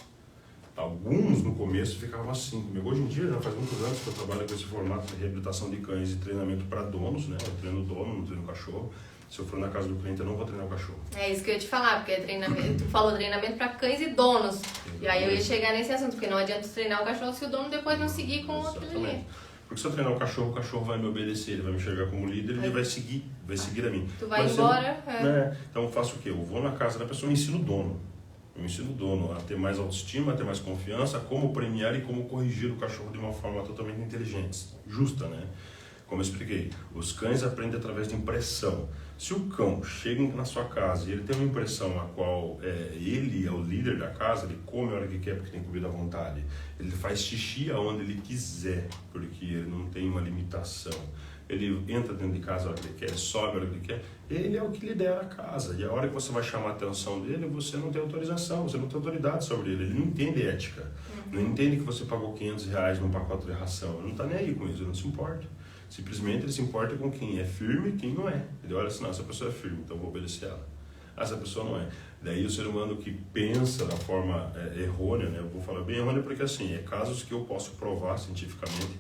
Alguns no começo ficavam assim comigo. Hoje em dia, já faz muitos anos que eu trabalho com esse formato de reabilitação de cães e treinamento para donos, né? Eu treino dono, não treino cachorro. Se eu for na casa do cliente, eu não vou treinar o cachorro. É isso que eu ia te falar, porque treinamento, tu falou treinamento para cães e donos. Exatamente. E aí eu ia chegar nesse assunto, porque não adianta treinar o cachorro se o dono depois não seguir com o aquilo ali. Porque se eu treinar o cachorro vai me obedecer, ele vai me enxergar como líder, ele vai seguir a mim. Tu vai embora? Né? Então eu faço o quê? Eu vou na casa da pessoa e ensino o dono. Eu ensino o dono a ter mais autoestima, a ter mais confiança, como premiar e como corrigir o cachorro de uma forma totalmente inteligente, justa, né? Como eu expliquei, os cães aprendem através de impressão. Se o cão chega na sua casa e ele tem uma impressão a qual ele é o líder da casa, ele come a hora que quer porque tem comida à vontade. Ele faz xixi aonde ele quiser, porque ele não tem uma limitação. Ele entra dentro de casa a hora que ele quer, sobe a hora que ele quer. Ele é o que lidera a casa. E a hora que você vai chamar a atenção dele, você não tem autorização, você não tem autoridade sobre ele. Ele não entende ética. Não entende que você pagou R$500 num pacote de ração. Ele não está nem aí com isso, ele não se importa. Simplesmente ele se importa com quem é firme e quem não é. Ele olha assim, não, essa pessoa é firme, então eu vou obedecer ela. Essa pessoa não é. Daí o ser humano que pensa da forma errônea, né? Eu vou falar bem errônea porque assim, é casos que eu posso provar cientificamente.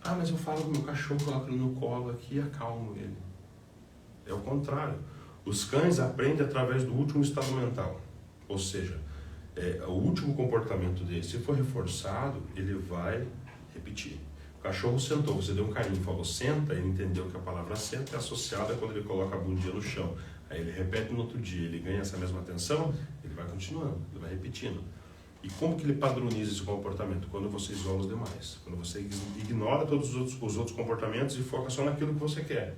Ah, mas eu falo com o meu cachorro, coloco ele no colo aqui e acalmo ele. É o contrário. Os cães aprendem através do último estado mental. Ou seja, o último comportamento dele, se for reforçado, ele vai repetir. O cachorro sentou, você deu um carinho, falou senta, ele entendeu que a palavra senta é associada quando ele coloca a bundinha no chão. Aí ele repete no outro dia, ele ganha essa mesma atenção, ele vai continuando, ele vai repetindo. E como que ele padroniza esse comportamento? Quando você isola os demais, quando você ignora todos os outros comportamentos e foca só naquilo que você quer.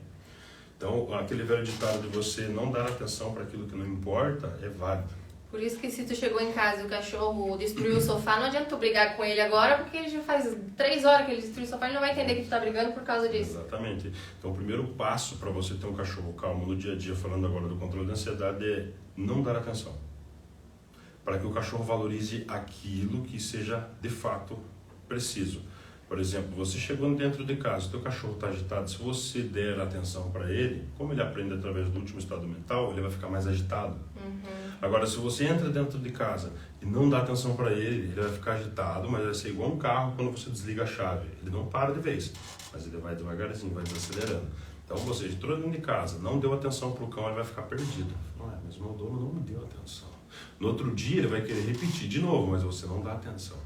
Então, aquele velho ditado de você não dar atenção para aquilo que não importa é válido. Por isso que se tu chegou em casa e o cachorro destruiu o sofá, não adianta tu brigar com ele agora, porque ele já faz 3 horas que ele destruiu o sofá, ele não vai entender que tu tá brigando por causa disso. Exatamente. Então o primeiro passo para você ter um cachorro calmo no dia a dia, falando agora do controle da ansiedade, é não dar atenção. Para que o cachorro valorize aquilo que seja de fato preciso. Por exemplo, você chegando dentro de casa, o teu cachorro está agitado, se você der atenção para ele, como ele aprende através do último estado mental, ele vai ficar mais agitado. Agora, se você entra dentro de casa e não dá atenção para ele, ele vai ficar agitado, mas vai ser igual um carro quando você desliga a chave. Ele não para de vez, mas ele vai devagarzinho, vai desacelerando. Então, você entrou dentro de casa, não deu atenção para o cão, ele vai ficar perdido. Mas o meu dono não me deu atenção. No outro dia, ele vai querer repetir de novo, mas você não dá atenção.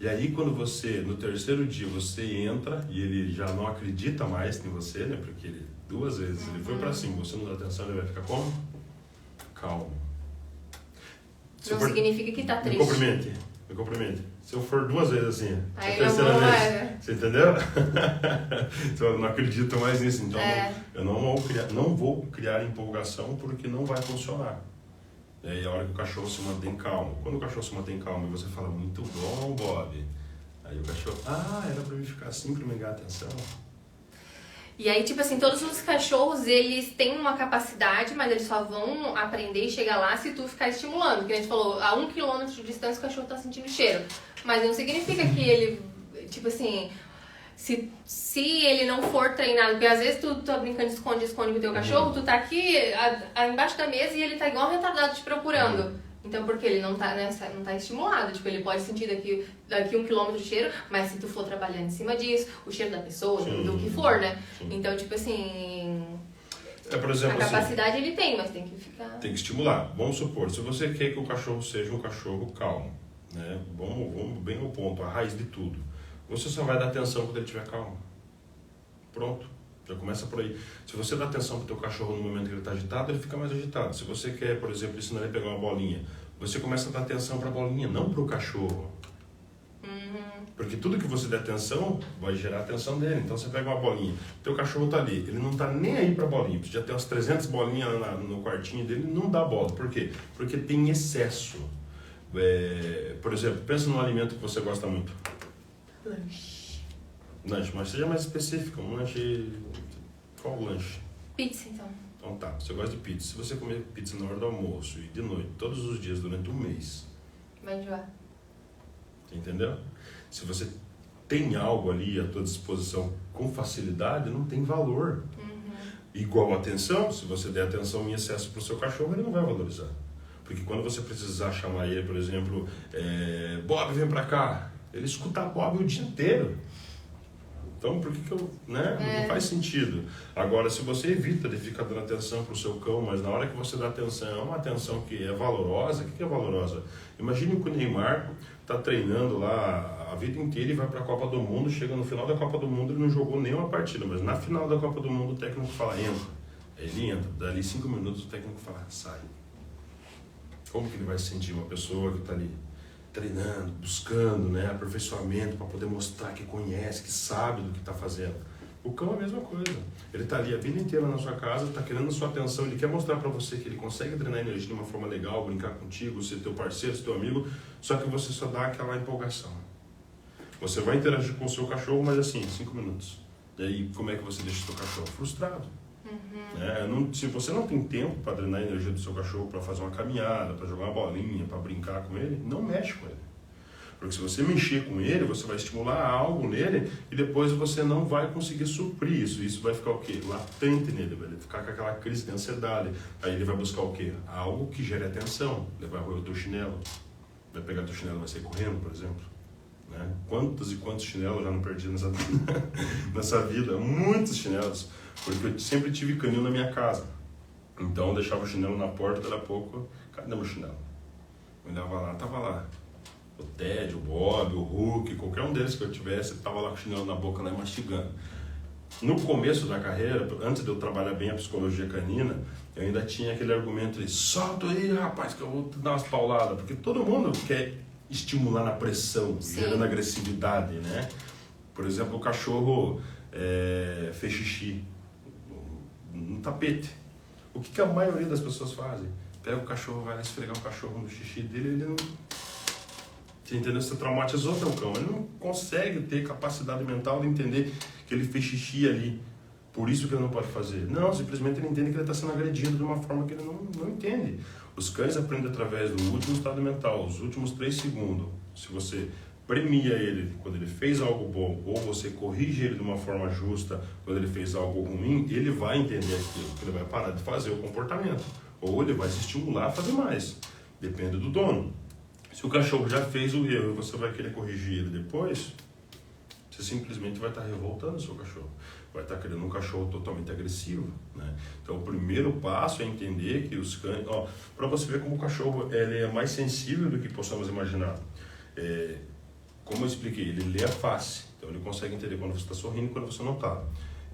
E aí quando você, no terceiro dia, você entra e ele já não acredita mais em você, né? Porque ele, 2 vezes, ele foi pra cima, você não dá atenção, ele vai ficar como? Calmo. Não significa que tá triste. Me cumprimente. Se eu for 2 vezes assim, aí a terceira vez, né? você entendeu? Então, eu não acredito mais nisso, então eu não vou criar empolgação porque não vai funcionar. E aí a hora que o cachorro se mantém calmo. Quando o cachorro se mantém calmo e você fala, muito bom, Bob. Aí o cachorro, era pra mim ficar assim, pra me ganhar atenção. E aí, tipo assim, todos os cachorros, eles têm uma capacidade, mas eles só vão aprender e chegar lá se tu ficar estimulando. Porque a gente falou, a 1 quilômetro de distância o cachorro tá sentindo cheiro. Mas não significa que ele, tipo assim, se ele não for treinado, porque às vezes tu tá brincando de esconde-esconde com o teu cachorro, tu tá aqui embaixo da mesa e ele tá igual um retardado te procurando. Então, porque ele não tá, né, não tá estimulado. Tipo, ele pode sentir daqui 1 quilômetro de cheiro, mas se tu for trabalhando em cima disso, o cheiro da pessoa, do que for, né? Sim. Então, tipo assim... por exemplo, a capacidade ele tem, mas tem que ficar... Tem que estimular. Vamos supor, se você quer que o cachorro seja um cachorro calmo, né? Vamos bem ao ponto, a raiz de tudo. Você só vai dar atenção quando ele estiver calmo. Pronto. Já começa por aí. Se você dá atenção pro teu cachorro no momento que ele está agitado, ele fica mais agitado. Se você quer, por exemplo, ensinar ele a pegar uma bolinha, você começa a dar atenção para a bolinha, não para o cachorro. Porque tudo que você der atenção vai gerar a atenção dele. Então você pega uma bolinha, teu cachorro tá ali, ele não tá nem aí para bolinha. Você já tem umas 300 bolinhas no quartinho dele, não dá bola. Por quê? Porque tem excesso. Por exemplo, pensa num alimento que você gosta muito. Lanche, mas seja mais específico, um lanche... Qual o lanche? Pizza, então. Então tá, você gosta de pizza. Se você comer pizza na hora do almoço e de noite, todos os dias, durante 1 mês... Vai enjoar. Entendeu? Se você tem algo ali à tua disposição com facilidade, não tem valor. Igual atenção, se você der atenção em excesso para o seu cachorro, ele não vai valorizar. Porque quando você precisar chamar ele, por exemplo, Bob, vem pra cá, ele escuta Bob o dia inteiro. Então, por que eu, né? Não faz sentido. Agora, se você evita de ficar dando atenção pro seu cão, mas na hora que você dá atenção, é uma atenção que é valorosa, o que é valorosa? Imagine que o Neymar tá treinando lá a vida inteira e vai para a Copa do Mundo, chega no final da Copa do Mundo, ele não jogou nenhuma partida, mas na final da Copa do Mundo o técnico fala, entra. Ele entra, dali 5 minutos o técnico fala, sai. Como que ele vai se sentir uma pessoa que está ali treinando, buscando, né, aperfeiçoamento para poder mostrar que conhece, que sabe do que está fazendo? O cão é a mesma coisa. Ele está ali a vida inteira na sua casa, está querendo a sua atenção, ele quer mostrar para você que ele consegue drenar energia de uma forma legal, brincar contigo, ser teu parceiro, ser teu amigo, só que você só dá aquela empolgação. Você vai interagir com o seu cachorro, mas assim, 5 minutos. E aí, como é que você deixa o seu cachorro? Frustrado. Se você não tem tempo para drenar a energia do seu cachorro, para fazer uma caminhada, para jogar uma bolinha, para brincar com ele, não mexe com ele. Porque se você mexer com ele, você vai estimular algo nele e depois você não vai conseguir suprir isso. Isso vai ficar o quê? Latente nele, vai ficar com aquela crise de ansiedade. Aí ele vai buscar o quê? Algo que gere atenção. Ele vai roer o teu chinelo. Vai pegar teu chinelo e vai sair correndo, por exemplo. Né? Quantos e quantos chinelos eu já não perdi nessa vida? Muitos chinelos. Porque eu sempre tive canil na minha casa. Então eu deixava o chinelo na porta, daqui a pouco, cadê meu chinelo? Eu olhava lá, tava lá. O Ted, o Bob, o Hulk, qualquer um deles que eu tivesse, tava lá com o chinelo na boca, lá mastigando. No começo da carreira, antes de eu trabalhar bem a psicologia canina, eu ainda tinha aquele argumento de solta aí, rapaz, que eu vou te dar umas pauladas. Porque todo mundo quer estimular na pressão, gerando agressividade, né? Por exemplo, o cachorro fez xixi no tapete. O que a maioria das pessoas fazem? Pega o cachorro, vai lá esfregar o cachorro no xixi dele, ele não... Você entendeu? Você traumatizou teu cão. Ele não consegue ter capacidade mental de entender que ele fez xixi ali. Por isso que ele não pode fazer. Não, simplesmente ele entende que ele está sendo agredido de uma forma que ele não entende. Os cães aprendem através do último estado mental, os últimos 3 segundos. Se você premia ele quando ele fez algo bom, ou você corrige ele de uma forma justa quando ele fez algo ruim, ele vai entender aquilo. Ele vai parar de fazer o comportamento. Ou ele vai se estimular a fazer mais. Depende do dono. Se o cachorro já fez o erro e você vai querer corrigir ele depois, você simplesmente vai estar revoltando o seu cachorro. Vai estar criando um cachorro totalmente agressivo, né? Então o primeiro passo é entender que os cães... Para você ver como o cachorro ele é mais sensível do que possamos imaginar. como eu expliquei, ele lê a face. Então ele consegue entender quando você está sorrindo e quando você não está.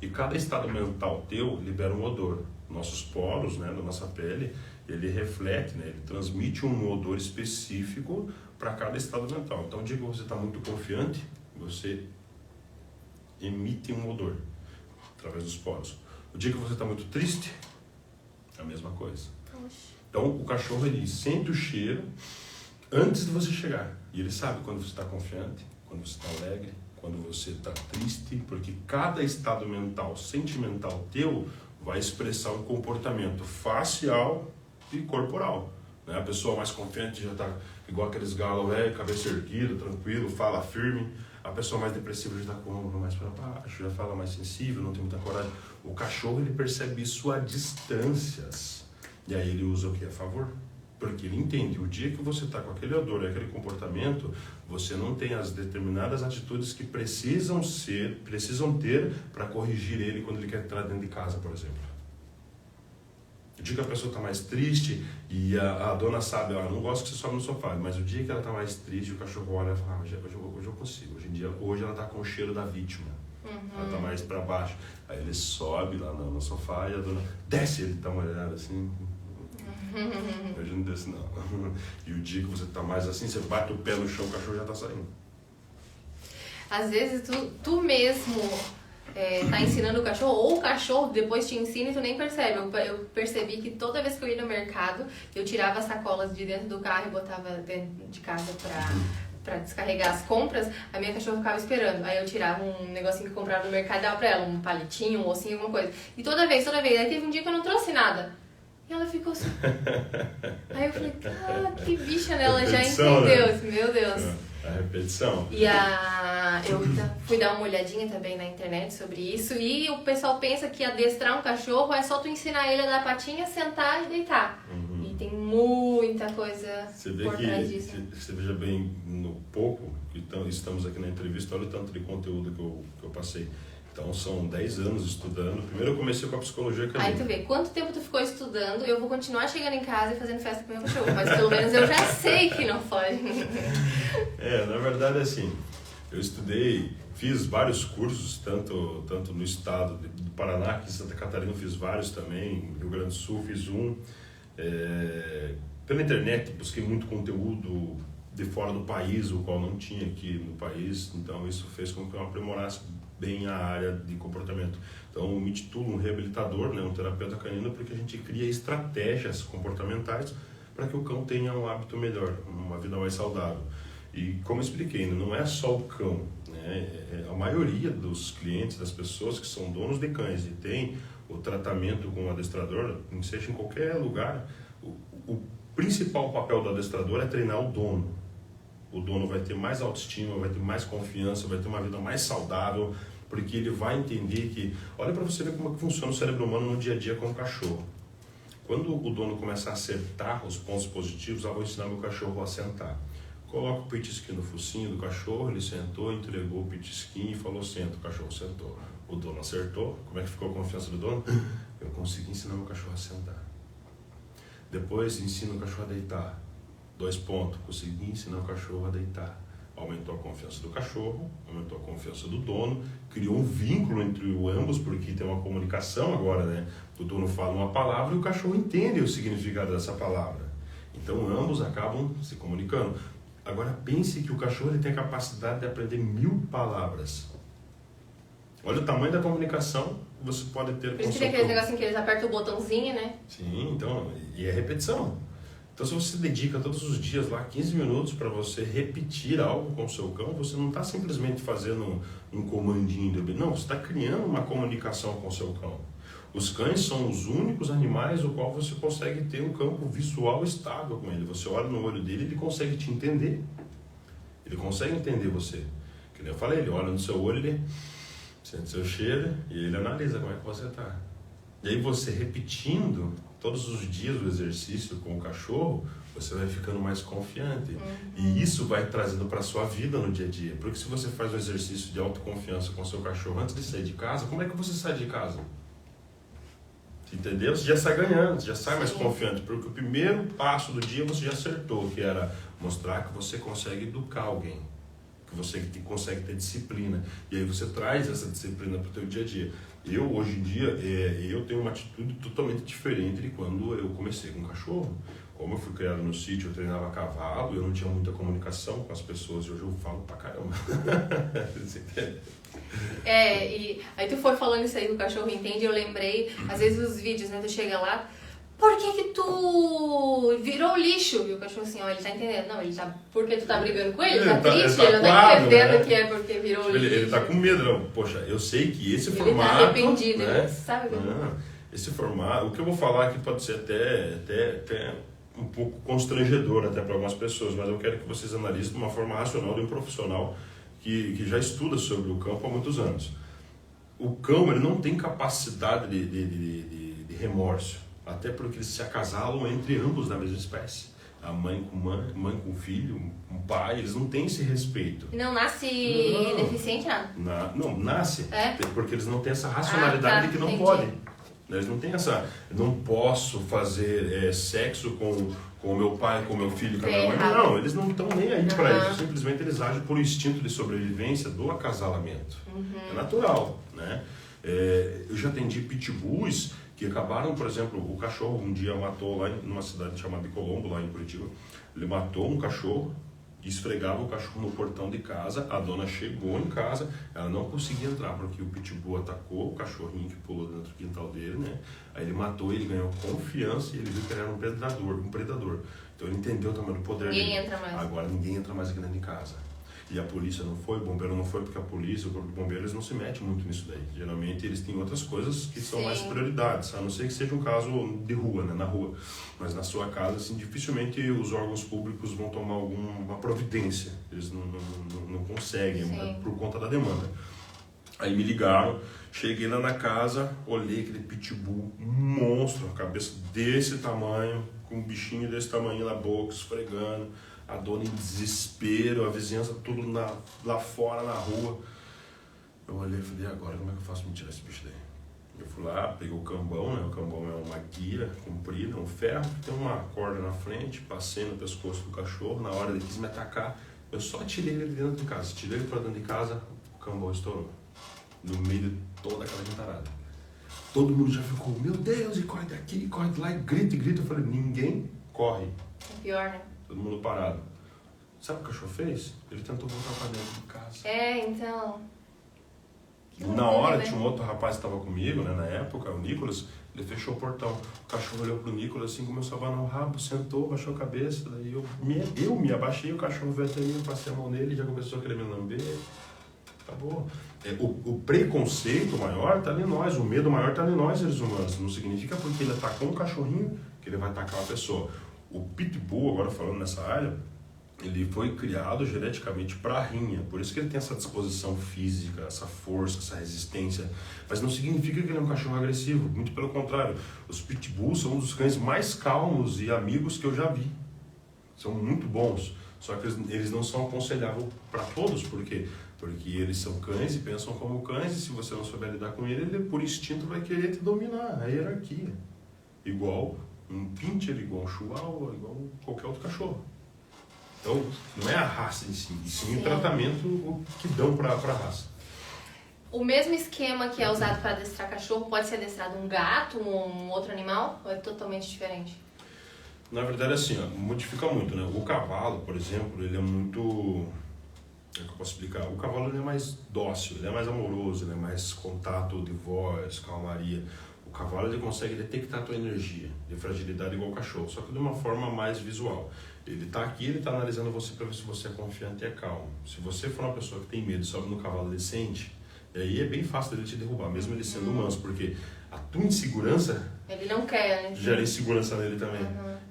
E cada estado mental teu libera um odor. Nossos poros, né, da nossa pele, ele reflete, né, ele transmite um odor específico para cada estado mental. Então, o dia que você está muito confiante, você emite um odor através dos poros. O dia que você está muito triste, é a mesma coisa. Então, o cachorro, ele sente o cheiro antes de você chegar. E ele sabe quando você está confiante, quando você está alegre, quando você está triste, porque cada estado mental, sentimental teu, vai expressar um comportamento facial e corporal. Né? A pessoa mais confiante já está igual aqueles galos, cabeça erguida, tranquilo, fala firme. A pessoa mais depressiva já está com o ombro mais para baixo, já fala mais sensível, não tem muita coragem. O cachorro, ele percebe isso a distâncias. E aí ele usa o que? A favor. Porque ele entende, o dia que você está com aquele odor, aquele comportamento, você não tem as determinadas atitudes que precisam ter para corrigir ele quando ele quer entrar dentro de casa, por exemplo. O dia que a pessoa está mais triste e a dona sabe, não gosto que você sobe no sofá, mas o dia que ela está mais triste, o cachorro olha e fala, hoje eu consigo. Hoje ela está com o cheiro da vítima. Ela está mais para baixo. Aí ele sobe lá no sofá e a dona desce, ele dá uma olhada assim. Hoje não desce não. E o dia que você está mais assim, você bate o pé no chão, o cachorro já está saindo. Às vezes tu mesmo tá ensinando o cachorro, ou o cachorro depois te ensina e tu nem percebe. Eu percebi que toda vez que eu ia no mercado, eu tirava as sacolas de dentro do carro e botava dentro de casa pra descarregar as compras, a minha cachorra ficava esperando. Aí eu tirava um negocinho que eu comprava no mercado e dava pra ela, um palitinho, um ossinho, alguma coisa. E toda vez. Aí teve um dia que eu não trouxe nada. E ela ficou assim. Aí eu falei, que bicha, né? Ela já entendeu. Né? Meu Deus. A repetição. E eu fui dar uma olhadinha também na internet sobre isso. E o pessoal pensa que adestrar um cachorro é só tu ensinar ele a dar patinha, sentar e deitar. E tem muita coisa por trás disso. Você veja bem, no pouco que estamos aqui na entrevista, olha o tanto de conteúdo que eu passei. Então são 10 anos estudando. Primeiro eu comecei com a psicologia canina. Aí tu vê, quanto tempo tu ficou estudando, eu vou continuar chegando em casa e fazendo festa com meu cachorro, mas pelo menos eu já sei que não pode. Na verdade assim, eu estudei, fiz vários cursos, tanto no estado do Paraná, aqui em Santa Catarina fiz vários também, no Rio Grande do Sul fiz um. Pela internet busquei muito conteúdo de fora do país, o qual não tinha aqui no país, então isso fez com que eu aprimorasse bem a área de comportamento. Então eu me titulo um reabilitador, né, um terapeuta canino, porque a gente cria estratégias comportamentais para que o cão tenha um hábito melhor, uma vida mais saudável. E como eu expliquei, não é só o cão, né, a maioria dos clientes, das pessoas que são donos de cães e tem o tratamento com o adestrador, seja em qualquer lugar, o principal papel do adestrador é treinar o dono. O dono vai ter mais autoestima, vai ter mais confiança, vai ter uma vida mais saudável, porque ele vai entender que... Olha para você ver como é que funciona o cérebro humano no dia a dia com o cachorro. Quando o dono começar a acertar os pontos positivos, eu vou ensinar meu cachorro a sentar. Coloca o petisquinho no focinho do cachorro, ele sentou, entregou o petisquinho e falou senta, o cachorro sentou. O dono acertou, como é que ficou a confiança do dono? Eu consegui ensinar meu cachorro a sentar. Depois ensino o cachorro a deitar. 2 pontos, consegui ensinar o cachorro a deitar. Aumentou a confiança do cachorro, aumentou a confiança do dono, criou um vínculo entre ambos, porque tem uma comunicação agora, né? O dono fala uma palavra e o cachorro entende o significado dessa palavra. Então ambos acabam se comunicando. Agora pense que o cachorro ele tem a capacidade de aprender 1000 palavras. Olha o tamanho da comunicação que você pode ter com o seu cão. Por isso que tem aquele negocinho que eles apertam o botãozinho, né? Sim, então, e é repetição. Então, se você dedica todos os dias lá 15 minutos para você repetir algo com o seu cão, você não está simplesmente fazendo um comandinho. Não, você está criando uma comunicação com o seu cão. Os cães são os únicos animais o qual você consegue ter um campo visual estável com ele. Você olha no olho dele, ele consegue te entender. Ele consegue entender você. Que nem eu falei, ele olha no seu olho, ele sente seu cheiro e ele analisa como é que você está. E aí você repetindo todos os dias o exercício com o cachorro, você vai ficando mais confiante. E isso vai trazendo para a sua vida no dia a dia. Porque se você faz um exercício de autoconfiança com o seu cachorro antes de sair de casa, como é que você sai de casa? Entendeu? Você já sai ganhando, você já sai mais confiante. Porque o primeiro passo do dia você já acertou, que era mostrar que você consegue educar alguém. que você consegue ter disciplina. E aí você traz essa disciplina para o teu dia a dia. Eu, hoje em dia, eu tenho uma atitude totalmente diferente de quando eu comecei com cachorro. Como eu fui criado no sítio, eu treinava cavalo, eu não tinha muita comunicação com as pessoas, e hoje eu falo pra caramba. Você entende? E aí tu foi falando isso aí que o cachorro entende, eu lembrei, às vezes os vídeos, né, tu chega lá, por que tu virou lixo? E o cachorro assim, ó, ele tá entendendo, não, ele tá, porque tu tá brigando com ele, ele tá triste, ele não tá entendendo, né? Que é porque virou lixo. Ele tá com medo, não, poxa, eu sei que esse formato... Ele tá arrependido, né? Ele sabe? Esse formato, o que eu vou falar aqui pode ser até um pouco constrangedor até para algumas pessoas, mas eu quero que vocês analisem de uma forma racional de um profissional que já estuda sobre o campo há muitos anos. O cão, ele não tem capacidade de remorso, até porque eles se acasalam entre ambos da mesma espécie. A mãe com filho, um pai, eles não têm esse respeito. Não nasce deficiente, nada? Não, nasce, porque eles não têm essa racionalidade de que não entendi. podem. Eles não têm essa... não posso fazer sexo com o meu pai, com o meu filho, com a minha mãe. Não, eles não estão nem aí para isso. Simplesmente eles agem por instinto de sobrevivência do acasalamento. É natural, né? Eu já atendi pitbulls que acabaram, por exemplo, o cachorro um dia matou lá numa cidade chamada Colombo, lá em Curitiba. Ele matou um cachorro, esfregava o cachorro no portão de casa, a dona chegou em casa, ela não conseguia entrar porque o pitbull atacou o cachorrinho que pulou dentro do quintal dele, né? Aí ele matou, ele ganhou confiança e ele viu que ele era um predador. Então ele entendeu o tamanho do poder dele. Ninguém entra mais. Agora ninguém entra mais aqui dentro de casa. E a polícia não foi, o bombeiro não foi, porque a polícia, o corpo de bombeiro, eles não se metem muito nisso daí. Geralmente eles têm outras coisas que são mais prioridades, a não ser que seja um caso de rua, né, na rua. Mas na sua casa, assim, dificilmente os órgãos públicos vão tomar alguma providência. Eles não conseguem, por conta da demanda. Aí me ligaram, cheguei lá na casa, olhei aquele pitbull, um monstro, a cabeça desse tamanho, com um bichinho desse tamanho na boca, esfregando. A dona em desespero, a vizinhança tudo lá fora, na rua. Eu olhei e falei, agora como é que eu faço pra me tirar esse bicho daí? Eu fui lá, peguei o cambão, né? O cambão é uma guia comprida, um ferro, que tem uma corda na frente, passei no pescoço do cachorro, na hora ele quis me atacar, eu só tirei ele de dentro de casa. Tirei ele pra dentro de casa, o cambão estourou. No meio de toda aquela gentarada. Todo mundo já ficou, meu Deus, e corre daqui, corre de lá, e grita. Eu falei, ninguém corre. É pior, né? Todo mundo parado. Sabe o que o cachorro fez? Ele tentou voltar pra dentro de casa. Então... Na hora, tinha um outro rapaz que estava comigo, né, na época, o Nicolas, ele fechou o portão. O cachorro olhou pro Nicolas assim, começou a abanar o rabo, sentou, baixou a cabeça, daí eu me abaixei, o cachorro veio até mim, eu passei a mão nele, já começou a querer me lamber. Acabou. O preconceito maior tá em nós, o medo maior tá em nós, seres humanos. Não significa porque ele atacou um cachorrinho que ele vai atacar uma pessoa. O pitbull, agora falando nessa área, ele foi criado geneticamente para rinha, por isso que ele tem essa disposição física, essa força, essa resistência, mas não significa que ele é um cachorro agressivo, muito pelo contrário. Os pitbulls são um dos cães mais calmos e amigos que eu já vi, são muito bons, só que eles não são aconselháveis para todos, porque eles são cães e pensam como cães, e se você não souber lidar com ele por instinto vai querer te dominar, a hierarquia, igual um pincher, igual um chihuahua, igual qualquer outro cachorro. Então, não é a raça em si, e sim o tratamento que dão para a raça. O mesmo esquema que é usado para adestrar cachorro pode ser adestrado um gato, um outro animal, ou é totalmente diferente? Na verdade, assim, modifica muito, né? O cavalo, por exemplo, ele é muito... Como é que eu posso explicar? O cavalo ele é mais dócil, ele é mais amoroso, ele é mais contato de voz, calmaria. O cavalo ele consegue detectar a tua energia de fragilidade igual o cachorro, só que de uma forma mais visual. Ele está aqui, ele está analisando você para ver se você é confiante e é calmo. Se você for uma pessoa que tem medo e sobe no cavalo, ele sente, e aí é bem fácil dele te derrubar, mesmo ele sendo manso, porque a tua insegurança... Ele não quer, né? Gera insegurança nele também.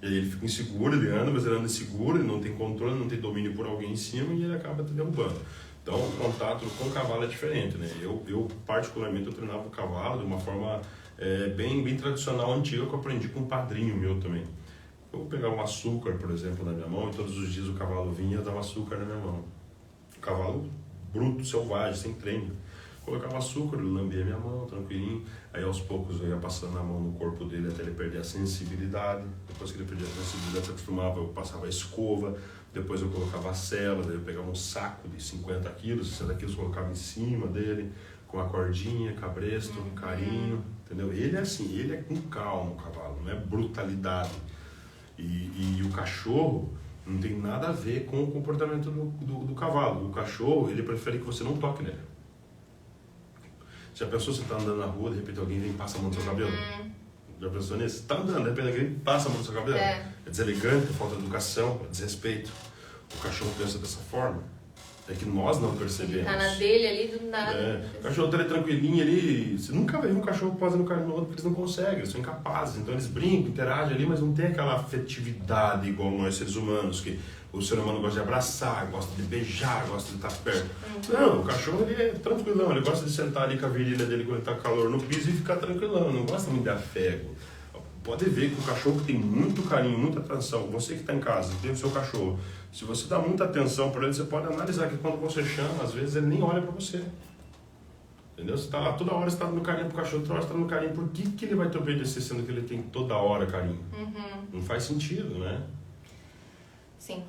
E aí ele fica inseguro, ele anda, mas ele anda inseguro, ele não tem controle, não tem domínio por alguém em cima e ele acaba te derrubando. Então o contato com o cavalo é diferente, né? Eu particularmente, eu treinava o cavalo de uma forma bem tradicional, antiga, que eu aprendi com um padrinho meu também. Eu pegava um açúcar, por exemplo, na minha mão, e todos os dias o cavalo vinha e eu dava açúcar na minha mão. O cavalo bruto, selvagem, sem treino. Colocava açúcar, ele lambia minha mão, tranquilinho. Aí aos poucos eu ia passando a mão no corpo dele até ele perder a sensibilidade. Depois que ele perdia a sensibilidade, eu acostumava, eu passava a escova. Depois eu colocava a sela, daí eu pegava um saco de 50 quilos, 60 quilos, colocava em cima dele, com a cordinha, cabresto, carinho, entendeu? Ele é assim, ele é com calma o cavalo, não é brutalidade. E o cachorro não tem nada a ver com o comportamento do cavalo. O cachorro, ele prefere que você não toque nele. Já pensou, você tá andando na rua, de repente alguém vem e passa a mão no seu cabelo? Já pensou nisso? Você tá andando, de repente alguém passa a mão no seu cabelo? É deselegante, é falta de educação, é desrespeito. O cachorro pensa dessa forma. É que nós não percebemos. Ele tá na dele ali, do nada. O cachorro tá ali tranquilinho ali. Você nunca vai ver um cachorro fazendo carinho no outro porque eles não conseguem, eles são incapazes. Então eles brincam, interagem ali, mas não tem aquela afetividade igual nós seres humanos, que o ser humano gosta de abraçar, gosta de beijar, gosta de estar perto. Não, o cachorro ele é tranquilão, ele gosta de sentar ali com a virilha dele quando ele tá com calor no piso e ficar tranquilão, não gosta muito de afego. Pode ver que o cachorro tem muito carinho, muita atenção. Você que está em casa, tem o seu cachorro. Se você dá muita atenção para ele, você pode analisar que quando você chama, às vezes ele nem olha para você. Entendeu? Você está lá, toda hora você está dando carinho pro cachorro, toda hora você está dando carinho. Por que ele vai te obedecer sendo que ele tem toda hora carinho? Não faz sentido, né? Sim.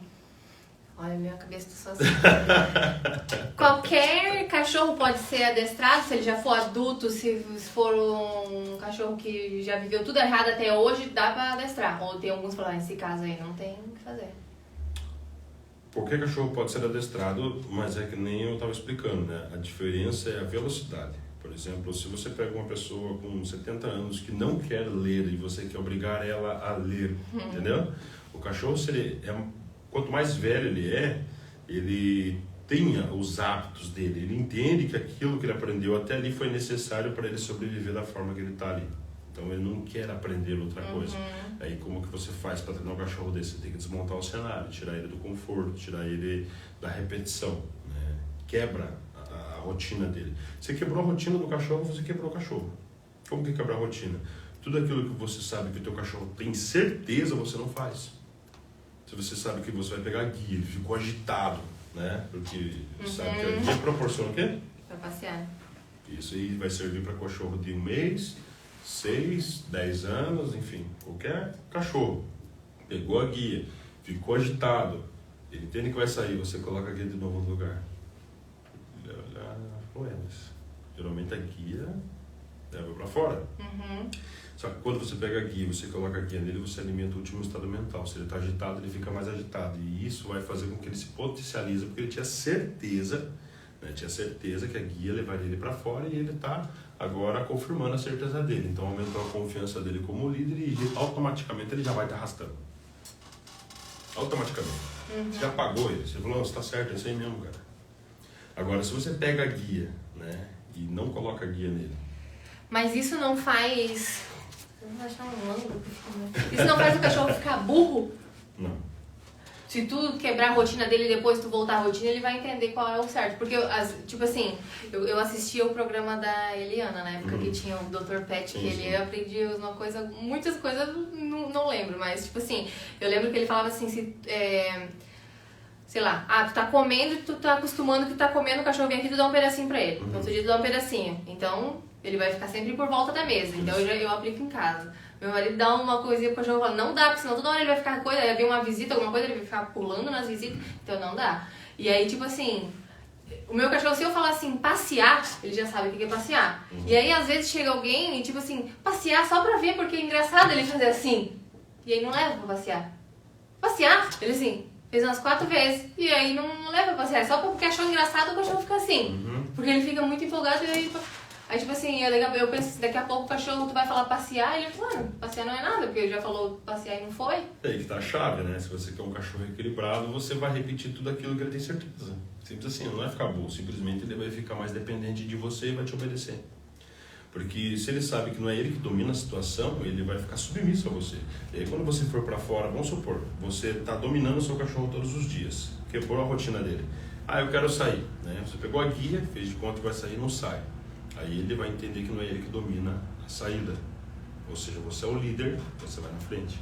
Olha, minha cabeça tá só assim. Qualquer cachorro pode ser adestrado, se ele já for adulto, se for um cachorro que já viveu tudo errado até hoje, dá pra adestrar. Ou tem alguns que falam, nesse caso aí não tem o que fazer. Qualquer cachorro pode ser adestrado, mas é que nem eu estava explicando, né? A diferença é a velocidade. Por exemplo, se você pega uma pessoa com 70 anos que não quer ler e você quer obrigar ela a ler, entendeu? O cachorro, se ele quanto mais velho ele tenha os hábitos dele, ele entende que aquilo que ele aprendeu até ali foi necessário para ele sobreviver da forma que ele está ali. Então ele não quer aprender outra coisa. Aí como que você faz para treinar um cachorro desse? Você tem que desmontar o cenário, tirar ele do conforto, tirar ele da repetição, né? Quebra a rotina dele. Você quebrou a rotina do cachorro, você quebrou o cachorro. Como que quebrar a rotina? Tudo aquilo que você sabe que o teu cachorro tem certeza, você não faz. Se você sabe que você vai pegar guia, ele ficou agitado, né? Porque sabe que a guia proporciona o quê? Pra passear. Isso aí vai servir para cachorro de 1 mês, 6, 10 anos, enfim, qualquer cachorro. Pegou a guia, ficou agitado, ele entende que vai sair, você coloca a guia de novo no lugar. Ele vai olhar, ué, mas geralmente a guia leva para fora. Só que quando você pega a guia, você coloca a guia nele, você alimenta o último estado mental. Se ele está agitado, ele fica mais agitado. E isso vai fazer com que ele se potencialize, porque ele tinha certeza, né? Tinha certeza que a guia levaria ele para fora e ele está agora confirmando a certeza dele. Então aumentou a confiança dele como líder e automaticamente ele já vai estar arrastando. Automaticamente. Você já pagou ele. Você falou, você está certo, é isso aí mesmo, cara. Agora, se você pega a guia, né, e não coloca a guia nele. Mas isso não faz... Eu vou achar um ângulo. Isso não faz o cachorro ficar burro? Não. Se tu quebrar a rotina dele e depois tu voltar à rotina, ele vai entender qual é o certo. Porque, tipo assim, eu assistia o programa da Eliana, na época que tinha o Dr. Pet, que ele aprendia uma coisa, muitas coisas não lembro, mas tipo assim, eu lembro que ele falava assim, sei lá, tu tá comendo, tu tá acostumando que tu tá comendo, o cachorro vem aqui e tu dá um pedacinho pra ele. No outro dia tu dá um pedacinho. Então, ele vai ficar sempre por volta da mesa. Então eu aplico em casa. Meu marido dá uma coisinha pro cachorro e fala, não dá, porque senão toda hora ele vai ficar coisa, aí vem uma visita, alguma coisa, ele vai ficar pulando nas visitas, então não dá. E aí, tipo assim, o meu cachorro, se eu falar assim, passear, ele já sabe o que é passear. E aí, às vezes, chega alguém e, tipo assim, passear só pra ver, porque é engraçado ele fazer assim. E aí não leva pra passear. Passear? Ele assim, fez umas 4 vezes, e aí não leva pra passear. Só porque achou engraçado, o cachorro fica assim. Porque ele fica muito empolgado e aí... Aí, tipo assim, eu penso assim, daqui a pouco o cachorro, tu vai falar passear, e ele fala, mano, passear não é nada, porque ele já falou passear e não foi. É aí que tá a chave, né? Se você quer um cachorro equilibrado, você vai repetir tudo aquilo que ele tem certeza. Simples assim, não vai ficar burro, simplesmente ele vai ficar mais dependente de você e vai te obedecer. Porque se ele sabe que não é ele que domina a situação, ele vai ficar submisso a você. E aí quando você for pra fora, vamos supor, você tá dominando o seu cachorro todos os dias, quebrou a rotina dele. Ah, eu quero sair, né? Você pegou a guia, fez de conta que vai sair, não sai. Aí ele vai entender que não é ele que domina a saída. Ou seja, você é o líder, você vai na frente.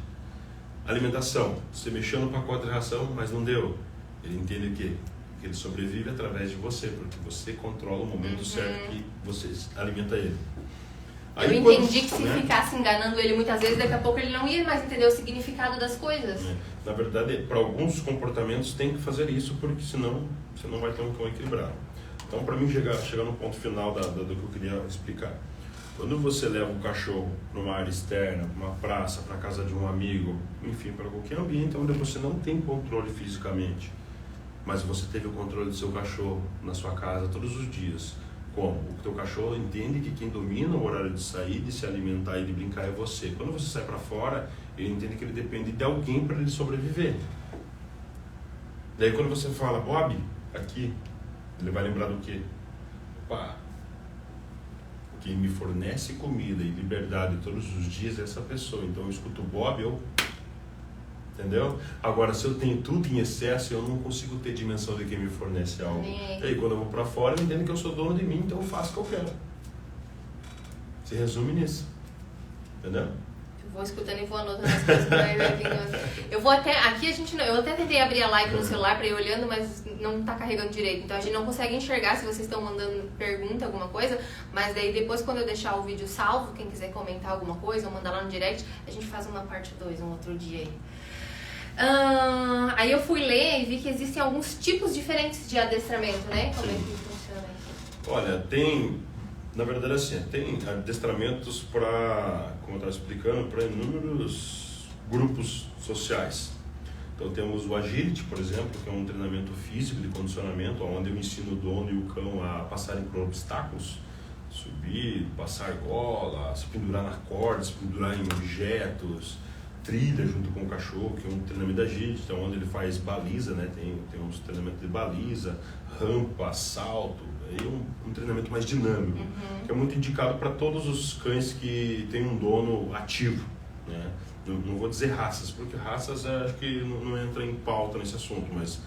Alimentação. Você mexeu no pacote de ração, mas não deu. Ele entende que que ele sobrevive através de você, porque você controla o momento certo que você alimenta ele. Aí, eu entendi que se ficasse enganando ele muitas vezes, daqui a pouco ele não ia mais entender o significado das coisas. Na verdade, para alguns comportamentos tem que fazer isso, porque senão você não vai ter um cão equilibrado. Então, para mim chegar no ponto final do que eu queria explicar. Quando você leva o cachorro para uma área externa, para uma praça, para a casa de um amigo, enfim, para qualquer ambiente onde você não tem controle fisicamente, mas você teve o controle do seu cachorro na sua casa todos os dias. Como? O teu cachorro entende que quem domina o horário de sair, de se alimentar e de brincar é você. Quando você sai para fora, ele entende que ele depende de alguém para ele sobreviver. Daí quando você fala, Bob, aqui, ele vai lembrar do quê? Opa, quem me fornece comida e liberdade todos os dias é essa pessoa. Então eu escuto o Bob, entendeu? Agora, se eu tenho tudo em excesso, eu não consigo ter dimensão de quem me fornece algo. E aí, quando eu vou pra fora, eu entendo que eu sou dono de mim, então eu faço o que eu quero. Se resume nisso. Entendeu? Eu vou escutando e vou anotando as coisas. Eu vou até... Aqui eu até tentei abrir a live no celular pra ir olhando, mas não tá carregando direito. Então a gente não consegue enxergar se vocês estão mandando pergunta, alguma coisa. Mas daí depois, quando eu deixar o vídeo salvo, quem quiser comentar alguma coisa ou mandar lá no direct, a gente faz uma parte 2, um outro dia aí. Aí eu fui ler e vi que existem alguns tipos diferentes de adestramento, né? Como é que funciona isso? Olha, na verdade assim, tem adestramentos para, como eu estava explicando, para inúmeros grupos sociais. Então temos o Agility, por exemplo, que é um treinamento físico de condicionamento, onde eu ensino o dono e o cão a passarem por obstáculos, subir, passar argola, se pendurar na corda, se pendurar em objetos, trilha junto com o cachorro, que é um treinamento da Agility, então, onde ele faz baliza, né? Tem uns treinamentos de baliza, rampa, salto, aí um treinamento mais dinâmico, que é muito indicado para todos os cães que têm um dono ativo, né? Não vou dizer raças, porque raças acho que não entra em pauta nesse assunto, mas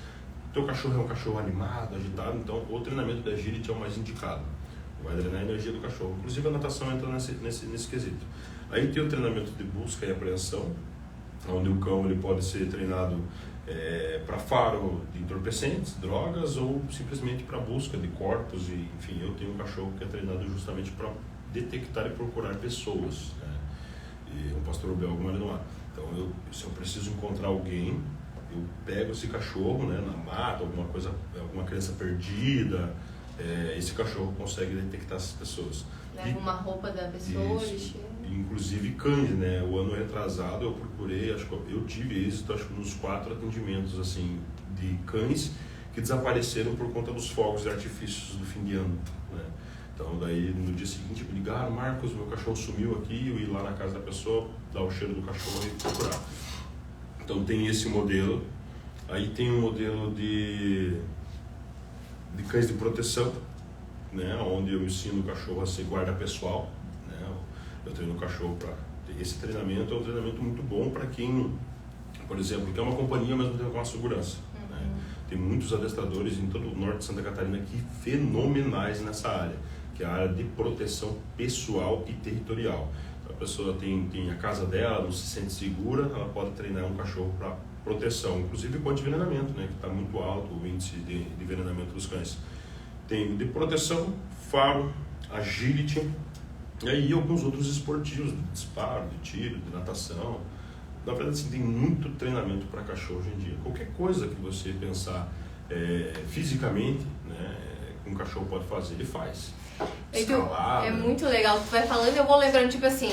teu cachorro é um cachorro animado, agitado, então o treinamento da Agility é o mais indicado, vai drenar a energia do cachorro, inclusive a natação entra nesse quesito. Aí tem o treinamento de busca e apreensão, onde o cão ele pode ser treinado para faro de entorpecentes, drogas, ou simplesmente para busca de corpos. E, enfim, eu tenho um cachorro que é treinado justamente para detectar e procurar pessoas, né? E um pastor belga malinois. Então, se eu preciso encontrar alguém, eu pego esse cachorro, né, na mata, alguma criança perdida, esse cachorro consegue detectar essas pessoas. Leva uma roupa da pessoa, inclusive cães, né? O ano retrasado eu procurei, acho que eu tive êxito, acho que nos 4 atendimentos assim de cães que desapareceram por conta dos fogos de artifícios do fim de ano, né? Então daí no dia seguinte me ligaram, Marcos, meu cachorro sumiu aqui, eu ir lá na casa da pessoa, dar o cheiro do cachorro e procurar. Então tem esse modelo. Aí tem um modelo de cães de proteção, né? Onde eu ensino o cachorro a ser guarda pessoal, né? Eu treino o cachorro para... Esse treinamento é um treinamento muito bom para quem, por exemplo, quer uma companhia, mas não tem uma segurança, né? Tem muitos adestradores em todo o norte de Santa Catarina aqui fenomenais nessa área, que é a área de proteção pessoal e territorial. Então, a pessoa tem a casa dela, não se sente segura, ela pode treinar um cachorro para proteção, inclusive com antivenenamento, né? Que está muito alto o índice de envenenamento dos cães. Tem de proteção, faro, agility, e aí alguns outros esportivos, de disparo, de tiro, de natação. Na verdade, assim, tem muito treinamento para cachorro hoje em dia. Qualquer coisa que você pensar fisicamente, né, que um cachorro pode fazer, ele faz. Escalada. É muito legal. Tu vai falando e eu vou lembrando, tipo assim,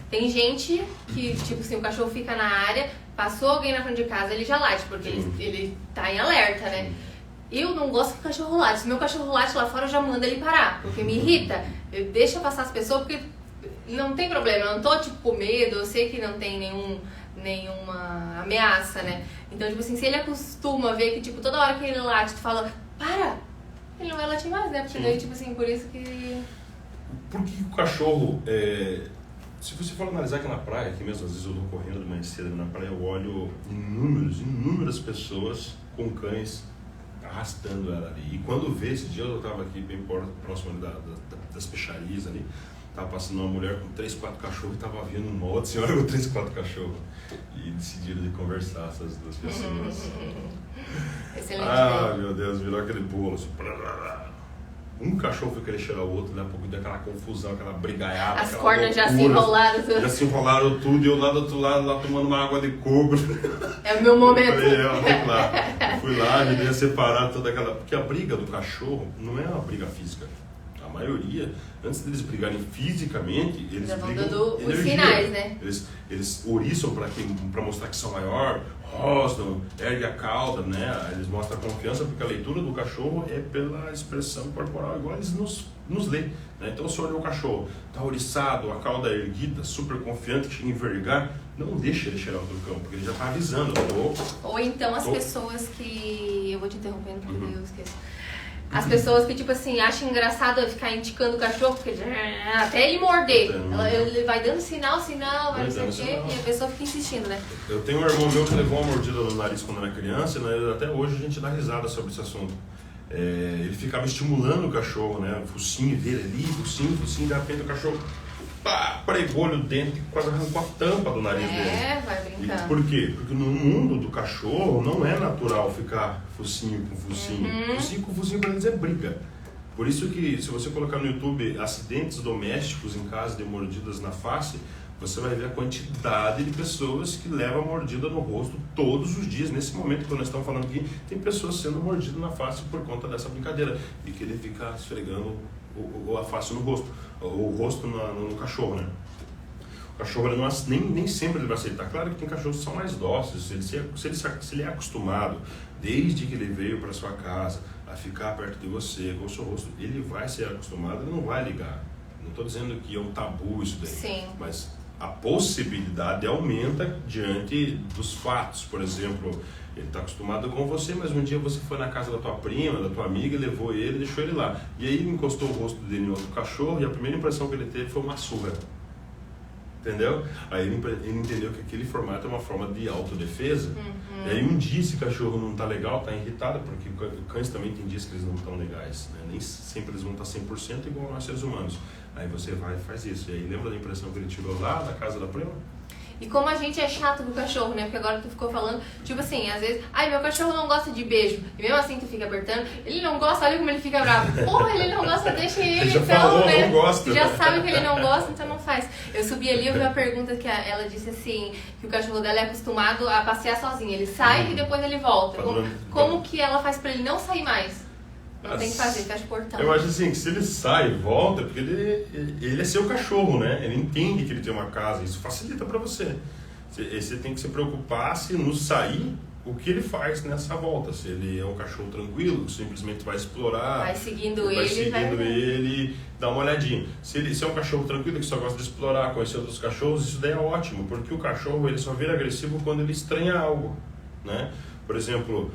tem gente que, tipo assim, o cachorro fica na área, passou alguém na frente de casa, ele já late, porque ele tá em alerta, né? Eu não gosto que o cachorro late. Se meu cachorro late lá fora, eu já mando ele parar, porque me irrita. Eu deixo passar as pessoas, porque não tem problema. Eu não tô, tipo, com medo, eu sei que não tem nenhuma ameaça, né? Então, tipo assim, se ele acostuma a ver que, tipo, toda hora que ele late, tu fala, para! Ele não vai latir mais, né? Porque daí, tipo assim, por isso que... Por que o cachorro... Se você for analisar aqui na praia, aqui mesmo, às vezes eu tô correndo de manhã cedo na praia, eu olho inúmeras pessoas com cães arrastando ela ali. E quando vê, esse dia eu estava aqui bem próximo das peixarias ali, tava passando uma mulher com 3, 4 cachorros e tava vindo uma outra senhora com 3, 4 cachorros. E decidiram de conversar essas duas pessoas. Excelente. Meu Deus, virou aquele bolo. Assim, um cachorro foi querer cheirar o outro, daqui a pouco deu aquela confusão, aquela brigaiada. As cornas já se enrolaram. Já se enrolaram tudo e eu lá do outro lado, lá tomando uma água de coco. É o meu momento. Eu fui lá, ajudei a separar toda aquela... Porque a briga do cachorro não é uma briga física. A maioria, antes deles brigarem fisicamente, eles já vão brigam dando os energia. sinais, né? Eles ouriçam para mostrar que são maior, rosnam, ergue a cauda, né? Eles mostram a confiança, porque a leitura do cachorro é pela expressão corporal, igual eles nos lêem. Né? Então, se olha o cachorro, tá ouriçado, a cauda erguida, super confiante, que chega a envergar, não deixa ele cheirar o outro cão, porque ele já tá avisando. Ou então as pessoas que... Eu vou te interrompendo porque eu esqueço. As pessoas que, tipo assim, acham engraçado ficar indicando o cachorro, porque até ele morder. Ele vai dando sinal, vai não sei o quê, e a pessoa fica insistindo, né? Eu tenho um irmão meu que levou uma mordida no nariz quando era criança, né? Até hoje a gente dá risada sobre esse assunto. Ele ficava estimulando o cachorro, né? O focinho dele ali, focinho, de repente o cachorro pregou-lhe o dente e quase arrancou a tampa do nariz dele. Vai brincando. Por quê? Porque no mundo do cachorro não é natural ficar focinho com focinho. Focinho com focinho para eles é briga. Por isso que se você colocar no YouTube acidentes domésticos em caso de mordidas na face, você vai ver a quantidade de pessoas que levam mordida no rosto todos os dias. Nesse momento que nós estamos falando aqui, tem pessoas sendo mordidas na face por conta dessa brincadeira. E querer ficar esfregando a face no rosto, o rosto no cachorro, né? O cachorro ele não, nem sempre ele vai aceitar. Claro que tem cachorros que são mais dóceis. Se ele é acostumado, desde que ele veio para sua casa, a ficar perto de você, com o seu rosto, ele vai ser acostumado, ele não vai ligar. Não estou dizendo que é um tabu isso daí. Sim. Mas a possibilidade aumenta diante dos fatos. Por exemplo, ele está acostumado com você, mas um dia você foi na casa da tua prima, da tua amiga, levou ele e deixou ele lá. E aí ele encostou o rosto dele em outro cachorro e a primeira impressão que ele teve foi uma surra. Entendeu? Aí ele entendeu que aquele formato é uma forma de autodefesa. E aí um dia esse cachorro não está legal, está irritado, porque cães também tem dias que eles não estão legais. Né? Nem sempre eles vão estar 100% igual nós seres humanos. Aí você vai e faz isso. E aí lembra da impressão que ele tirou lá da casa da prima? E como a gente é chato com o cachorro, né? Porque agora tu ficou falando, tipo assim, às vezes, meu cachorro não gosta de beijo. E mesmo assim tu fica apertando, ele não gosta, olha como ele fica bravo. Porra, ele não gosta, deixa ele já então, falou, né? não gosta. Já sabe que ele não gosta, então não faz. Eu subi ali, eu vi uma pergunta que ela disse assim, que o cachorro dela é acostumado a passear sozinho. Ele sai e depois ele volta. Como que ela faz pra ele não sair mais? Não tem que fazer, fecha o portão. Eu acho assim, que se ele sai e volta, porque ele é seu cachorro, né? Ele entende que ele tem uma casa, isso facilita pra você. Você tem que se preocupar se no sair, o que ele faz nessa volta. Se ele é um cachorro tranquilo, que simplesmente vai explorar, vai seguindo ele, dá uma olhadinha. Se é um cachorro tranquilo que só gosta de explorar, conhecer outros cachorros, isso daí é ótimo, porque o cachorro ele só vira agressivo quando ele estranha algo, né? Por exemplo,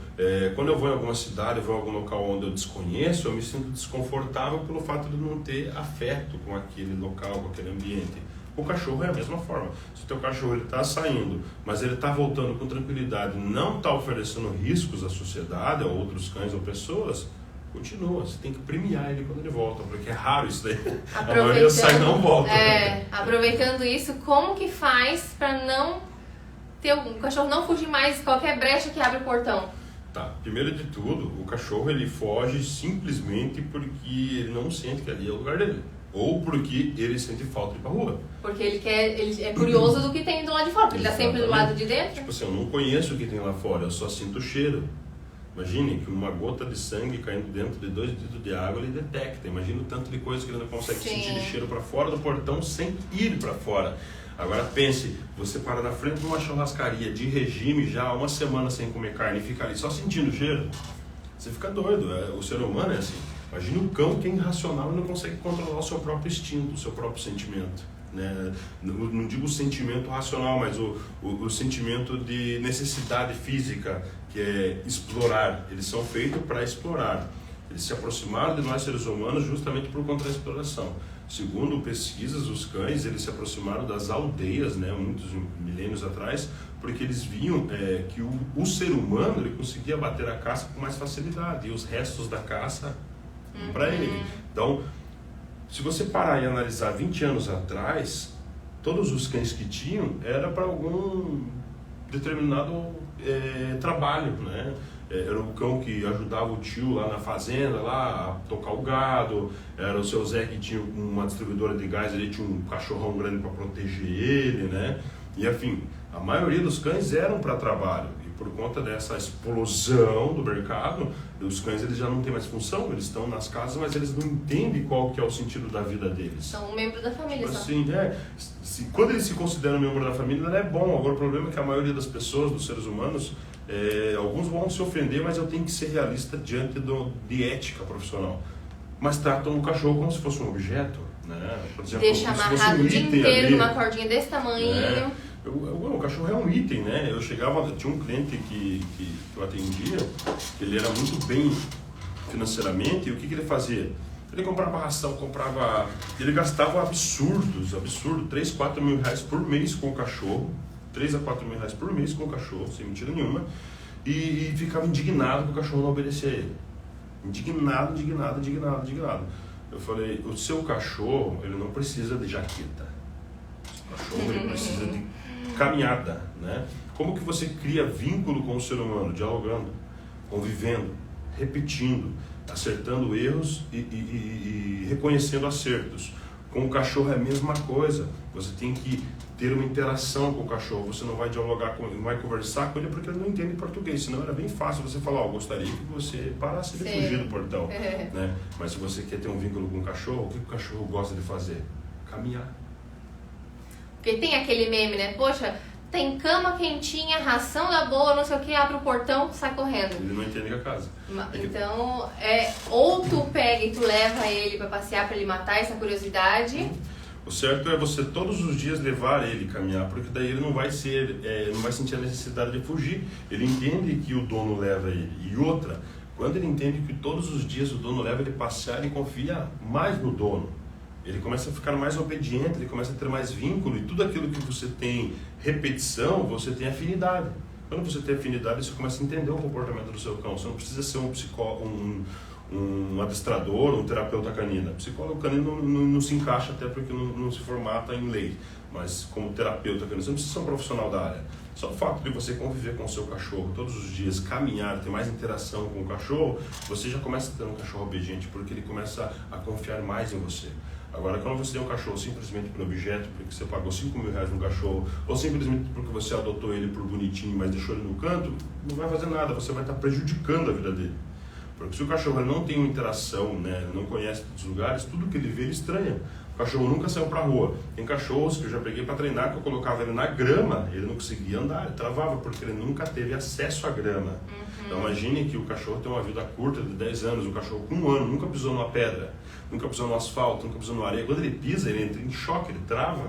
quando eu vou em alguma cidade, eu vou em algum local onde eu desconheço, eu me sinto desconfortável pelo fato de não ter afeto com aquele local, com aquele ambiente. O cachorro é a mesma forma. Se o teu cachorro está saindo, mas ele está voltando com tranquilidade, não está oferecendo riscos à sociedade, a outros cães ou pessoas, continua. Você tem que premiar ele quando ele volta, porque é raro isso daí. A maioria sai e não volta. Aproveitando isso, como que faz para não ter o cachorro não fugir mais qualquer brecha que abre o portão? Tá, primeiro de tudo, o cachorro ele foge simplesmente porque ele não sente que ali é o lugar dele. Ou porque ele sente falta de ir pra rua. Porque ele é curioso do que tem do lado de fora, porque ele tá sempre do lado de dentro. Tipo assim, eu não conheço o que tem lá fora, eu só sinto o cheiro. Imagine que uma gota de sangue caindo dentro de 2 litros de água, ele detecta. Imagina o tanto de coisa que ele não consegue sentir de cheiro para fora do portão sem ir para fora. Agora pense, você para na frente de uma churrascaria de regime já há uma semana sem comer carne e fica ali só sentindo o cheiro. Você fica doido, o ser humano é assim. Imagina um cão que é irracional e não consegue controlar o seu próprio instinto, o seu próprio sentimento. Né? Não digo o sentimento racional, mas o sentimento de necessidade física, que é explorar. Eles são feitos para explorar. Eles se aproximaram de nós seres humanos justamente por conta da exploração. Segundo pesquisas, os cães eles se aproximaram das aldeias, né, muitos milênios atrás, porque eles viam que o ser humano ele conseguia bater a caça com mais facilidade e os restos da caça para ele. Então, Se você parar e analisar 20 anos atrás, todos os cães que tinham era para algum determinado trabalho, né? Era o cão que ajudava o tio lá na fazenda, lá a tocar o gado, era o seu Zé que tinha uma distribuidora de gás, ele tinha um cachorrão grande para proteger ele, né? E enfim, a maioria dos cães eram para trabalho. Por conta dessa explosão do mercado, os cães eles já não têm mais função, eles estão nas casas, mas eles não entendem qual que é o sentido da vida deles. São um membro da família, assim, quando eles se consideram membro da família, é bom. Agora o problema é que a maioria das pessoas, dos seres humanos, alguns vão se ofender, mas eu tenho que ser realista diante de ética profissional. Mas tratam o cachorro como se fosse um objeto, né? Por exemplo, deixa amarrado o dia inteiro numa cordinha desse tamanho. O cachorro é um item, né? Eu tinha um cliente que eu atendia, que ele era muito bem financeiramente, e o que ele fazia? Ele comprava ração, ele gastava absurdos, 3, 4 mil reais por mês com o cachorro, 3 a 4 mil reais por mês com o cachorro, sem mentira nenhuma, e ficava indignado que o cachorro não obedecia a ele. Indignado. Eu falei, o seu cachorro, ele não precisa de jaqueta. O cachorro, ele precisa de caminhada, né? Como que você cria vínculo com o ser humano? Dialogando, convivendo, repetindo, acertando erros e reconhecendo acertos. Com o cachorro é a mesma coisa. Você tem que ter uma interação com o cachorro. Você não vai dialogar não vai conversar com ele porque ele não entende português. Senão era bem fácil você falar, gostaria que você parasse de fugir do portão. Né? Mas se você quer ter um vínculo com o cachorro, o que o cachorro gosta de fazer? Caminhar. Porque tem aquele meme, né? Poxa, tem cama quentinha, ração da boa, não sei o que, abre o portão, sai correndo. Ele não entende a casa. Então, ou tu pega e tu leva ele pra passear, pra ele matar essa curiosidade. O certo é você todos os dias levar ele caminhar, porque daí ele não vai sentir a necessidade de fugir. Ele entende que o dono leva ele. E outra, quando ele entende que todos os dias o dono leva ele passear, ele confia mais no dono. Ele começa a ficar mais obediente, ele começa a ter mais vínculo, e tudo aquilo que você tem repetição, você tem afinidade. Quando você tem afinidade, você começa a entender o comportamento do seu cão. Você não precisa ser um psicólogo, um adestrador, um terapeuta canino. O psicólogo canino não se encaixa, até porque não se formata em lei. Mas como terapeuta canino, você não precisa ser um profissional da área. Só o fato de você conviver com o seu cachorro todos os dias, caminhar, ter mais interação com o cachorro, você já começa a ter um cachorro obediente, porque ele começa a confiar mais em você. Agora, quando você tem um cachorro simplesmente por objeto, porque você pagou 5 mil reais no cachorro, ou simplesmente porque você adotou ele por bonitinho, mas deixou ele no canto, não vai fazer nada, você vai estar prejudicando a vida dele. Porque se o cachorro não tem uma interação, né, não conhece os lugares, tudo que ele vê ele estranha. O cachorro nunca saiu pra rua. Tem cachorros que eu já peguei para treinar, que eu colocava ele na grama, ele não conseguia andar, ele travava, porque ele nunca teve acesso à grama. Então imagine que o cachorro tem uma vida curta de 10 anos, o cachorro com 1 ano nunca pisou numa pedra, nunca pisou no asfalto, nunca pisou na areia. Quando ele pisa, ele entra em choque, ele trava.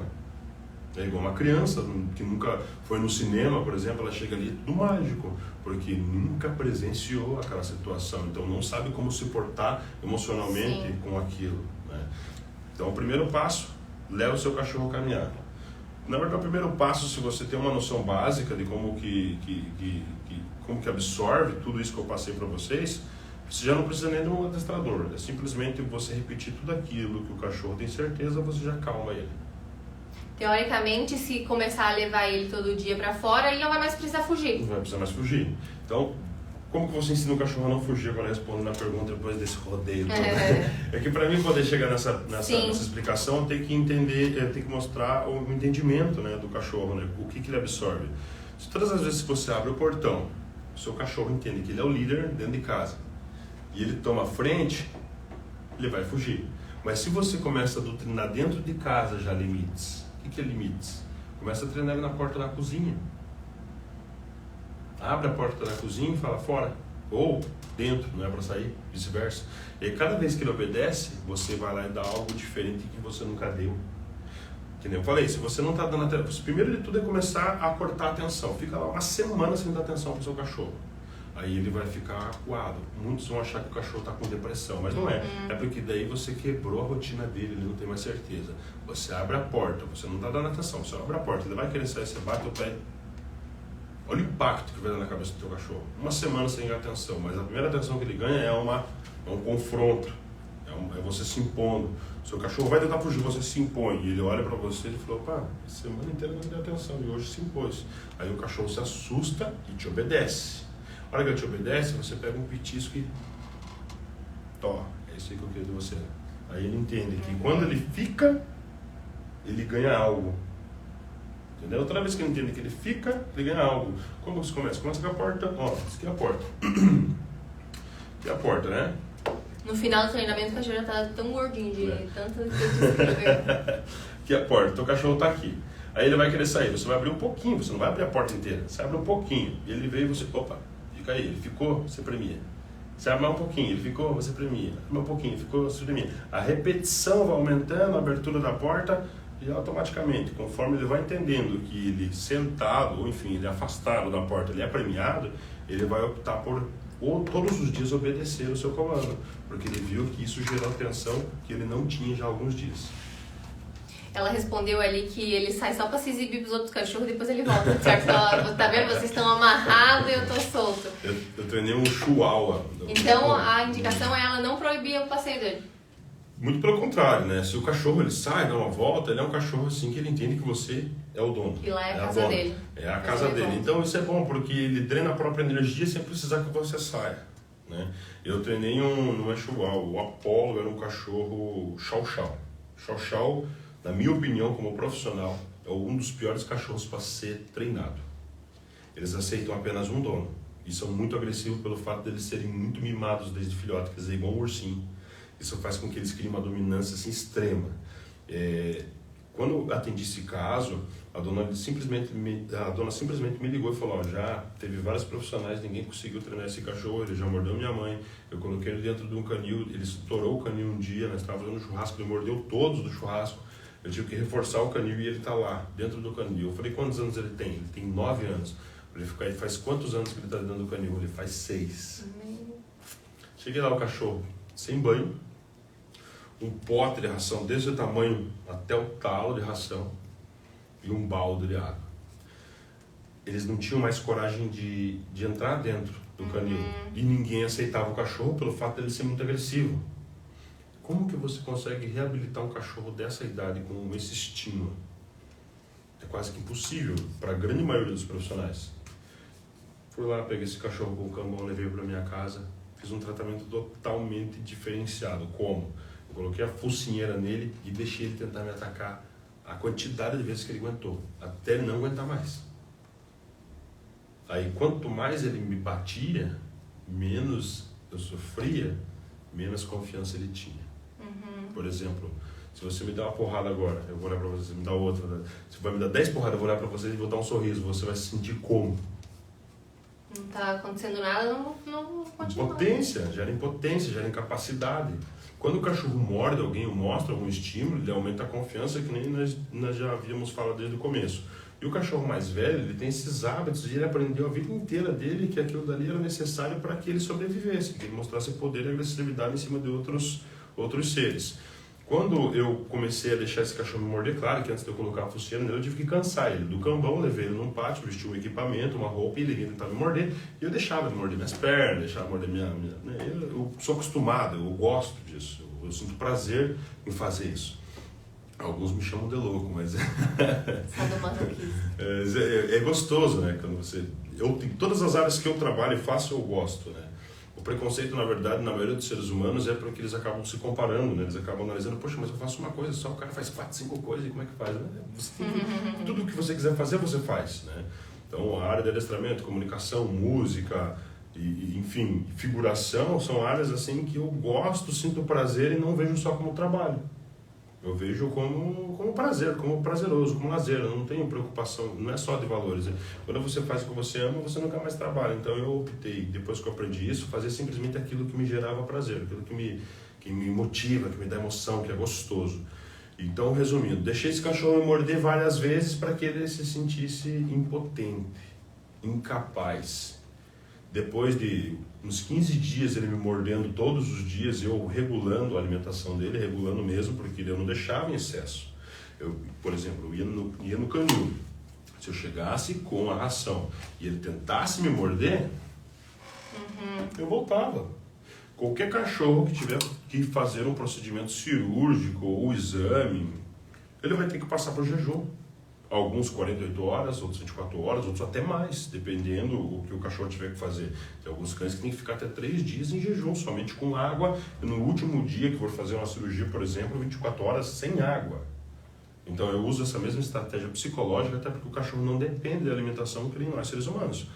É igual uma criança que nunca foi no cinema, por exemplo, ela chega ali tudo mágico, porque nunca presenciou aquela situação, então não sabe como se portar emocionalmente com aquilo, né? Então o primeiro passo, leva o seu cachorro a caminhar. Na verdade, o primeiro passo, se você tem uma noção básica de como que absorve tudo isso que eu passei para vocês, você já não precisa nem de um adestrador, é simplesmente você repetir tudo aquilo que o cachorro tem certeza, você já calma ele. Teoricamente, se começar a levar ele todo dia pra fora, ele não vai mais precisar fugir. Não vai precisar mais fugir. Então, como que você ensina o cachorro a não fugir? Agora respondendo a pergunta depois desse rodeio todo. É que para mim poder chegar nessa explicação, eu tenho que entender, eu tenho que mostrar o entendimento, né, do cachorro, né, o que ele absorve. Se todas as vezes que você abre o portão, o seu cachorro entende que ele é o líder dentro de casa e ele toma a frente, ele vai fugir. Mas se você começa a doutrinar dentro de casa já limites, o que é limites? Começa a treinar ele na porta da cozinha. Abre a porta da cozinha e fala fora. Ou dentro, não é para sair, vice-versa. E aí, cada vez que ele obedece, você vai lá e dá algo diferente que você nunca deu. Que nem eu falei, se você não está dando atenção, primeiro de tudo é começar a cortar a atenção. Fica lá uma semana sem dar atenção para o seu cachorro. Aí ele vai ficar acuado. Muitos vão achar que o cachorro está com depressão, mas não é. É porque daí você quebrou a rotina dele, ele não tem mais certeza. Você abre a porta, você não está dando atenção, você abre a porta, ele vai querer sair, você bate o pé. Olha o impacto que vai dar na cabeça do teu cachorro. Uma semana sem atenção, mas a primeira atenção que ele ganha é um confronto. É É você se impondo. Seu cachorro vai tentar fugir, você se impõe. E ele olha pra você e falou, pá, a semana inteira não deu atenção e hoje se impôs. Aí o cachorro se assusta e te obedece. A hora que ele te obedece, você pega um petisco e... é isso aí que eu queria de você. Aí ele entende que quando ele fica, ele ganha algo. Entendeu? Toda vez que ele entende que ele fica, ele ganha algo. Como você começa? Começa com a porta. Isso aqui é a porta. Aqui é a porta, né? No final do treinamento, o cachorro já tá tão gordinho de tanto que eu descrever. Aqui é a porta. Então o cachorro tá aqui. Aí ele vai querer sair. Você vai abrir um pouquinho. Você não vai abrir a porta inteira. Você abre um pouquinho. E ele veio e você... Opa, fica aí. Ele ficou, você premia. Você abre mais um pouquinho. Ele ficou, você premia. Abre mais um pouquinho. Ficou, você premia. A repetição vai aumentando a abertura da porta e automaticamente, conforme ele vai entendendo que ele sentado, ou enfim, ele afastado da porta, ele é premiado, ele vai optar por todos os dias obedecer o seu comando, porque ele viu que isso gerou atenção que ele não tinha já há alguns dias. Ela respondeu ali que ele sai só pra se exibir pros outros cachorros, depois ele volta, certo? Ela, tá vendo? Vocês estão amarrados e eu tô solto. Eu treinei um chihuahua. Então a indicação é ela não proibir o passeio dele. Muito pelo contrário, né? Se o cachorro ele sai, dá uma volta, ele é um cachorro assim que ele entende que você é o dono. E lá é a casa dele. É a casa dele. Então isso é bom, porque ele drena a própria energia sem precisar que você saia, né? Eu treinei não é chihuahua, o Apollo era um cachorro chow-chow. Chow-chow, na minha opinião, como profissional, é um dos piores cachorros para ser treinado. Eles aceitam apenas um dono e são muito agressivos pelo fato de eles serem muito mimados desde filhote, quer dizer, igual um ursinho. Isso faz com que eles criem uma dominância assim, extrema. Quando eu atendi esse caso, a dona simplesmente me ligou e falou, já teve vários profissionais, ninguém conseguiu treinar esse cachorro, ele já mordeu minha mãe, eu coloquei ele dentro de um canil, ele estourou o canil um dia, nós estávamos fazendo um churrasco, ele mordeu todos do churrasco, eu tive que reforçar o canil e ele está lá, dentro do canil. Eu falei, quantos anos ele tem? Ele tem 9 anos. Ele faz quantos anos que ele está dentro do canil? Ele faz 6. Cheguei lá, o cachorro, sem banho, um pote de ração desse tamanho até o talo de ração e um balde de água. Eles não tinham mais coragem de entrar dentro do canil e ninguém aceitava o cachorro pelo fato dele ser muito agressivo. Como que você consegue reabilitar um cachorro dessa idade com esse estímulo? É quase que impossível para a grande maioria dos profissionais. Fui lá, peguei esse cachorro com o cambão, levei para minha casa, fiz um tratamento totalmente diferenciado. Como? Eu coloquei a focinheira nele e deixei ele tentar me atacar a quantidade de vezes que ele aguentou, até ele não aguentar mais. Aí quanto mais ele me batia, menos eu sofria, menos confiança ele tinha. Por exemplo, se você me dá uma porrada agora, eu vou olhar pra você, você me dá outra, né? Você vai me dar 10 porradas, eu vou olhar pra você e vou dar um sorriso, você vai se sentir como? Não tá acontecendo nada, não continua. Impotência, gera incapacidade. Quando o cachorro morde alguém ou mostra algum estímulo, ele aumenta a confiança, que nem nós já havíamos falado desde o começo. E o cachorro mais velho, ele tem esses hábitos e ele aprendeu a vida inteira dele que aquilo dali era necessário para que ele sobrevivesse, que ele mostrasse poder e agressividade em cima de outros seres. Quando eu comecei a deixar esse cachorro me morder, claro que antes de eu colocar a focinheira nele, eu tive que cansar ele do cambão, levei ele num pátio, vesti um equipamento, uma roupa e ele vinha tentar me morder. E eu deixava ele morder minhas pernas, deixava morder minha eu sou acostumado, eu gosto disso, eu sinto prazer em fazer isso. Alguns me chamam de louco, mas é gostoso, né? Quando todas as áreas que eu trabalho e faço, eu gosto, né? O preconceito, na verdade, na maioria dos seres humanos é porque eles acabam se comparando, né? Eles acabam analisando, poxa, mas eu faço uma coisa só, o cara faz 4, 5 coisas, e como é que faz? Né? Tudo o que você quiser fazer, você faz, né? Então, a área de adestramento, comunicação, música, enfim, figuração, são áreas assim que eu gosto, sinto prazer e não vejo só como trabalho. Eu vejo como prazer, como prazeroso, como lazer. Eu não tenho preocupação, não é só de valores. Quando você faz o que você ama, você nunca mais trabalha. Então eu optei, depois que eu aprendi isso, fazer simplesmente aquilo que me gerava prazer, aquilo que me motiva, que me dá emoção, que é gostoso. Então, resumindo, deixei esse cachorro me morder várias vezes para que ele se sentisse impotente, incapaz. Depois de uns 15 dias ele me mordendo todos os dias, eu regulando a alimentação dele, regulando mesmo, porque eu não deixava em excesso. Eu, por exemplo, eu ia no canil. Se eu chegasse com a ração e ele tentasse me morder, eu voltava. Qualquer cachorro que tiver que fazer um procedimento cirúrgico ou exame, ele vai ter que passar por jejum. Alguns 48 horas, outros 24 horas, outros até mais, dependendo o que o cachorro tiver que fazer. Tem alguns cães que tem que ficar até 3 dias em jejum, somente com água. E no último dia que for fazer uma cirurgia, por exemplo, 24 horas sem água. Então eu uso essa mesma estratégia psicológica, até porque o cachorro não depende da alimentação que nem nós seres humanos.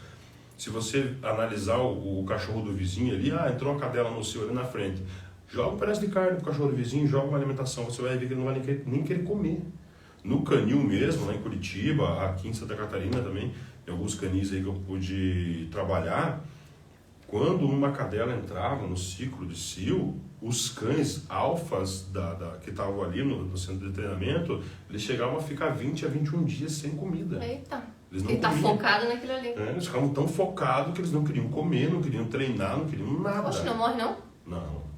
Se você analisar o cachorro do vizinho ali, entrou uma cadela no seu ali na frente, joga um pedaço de carne pro cachorro do vizinho, joga uma alimentação, você vai ver que ele não vai nem querer comer. No canil mesmo, lá em Curitiba, aqui em Santa Catarina também, tem alguns canis aí que eu pude trabalhar. Quando uma cadela entrava no ciclo de cio, os cães alfas que estavam ali no centro de treinamento, eles chegavam a ficar 20 a 21 dias sem comida. Eita! Eles não Ele tá comiam. focado naquilo ali. Eles ficavam tão focados que eles não queriam comer, não queriam treinar, não queriam nada. Poxa, não morre não? Não.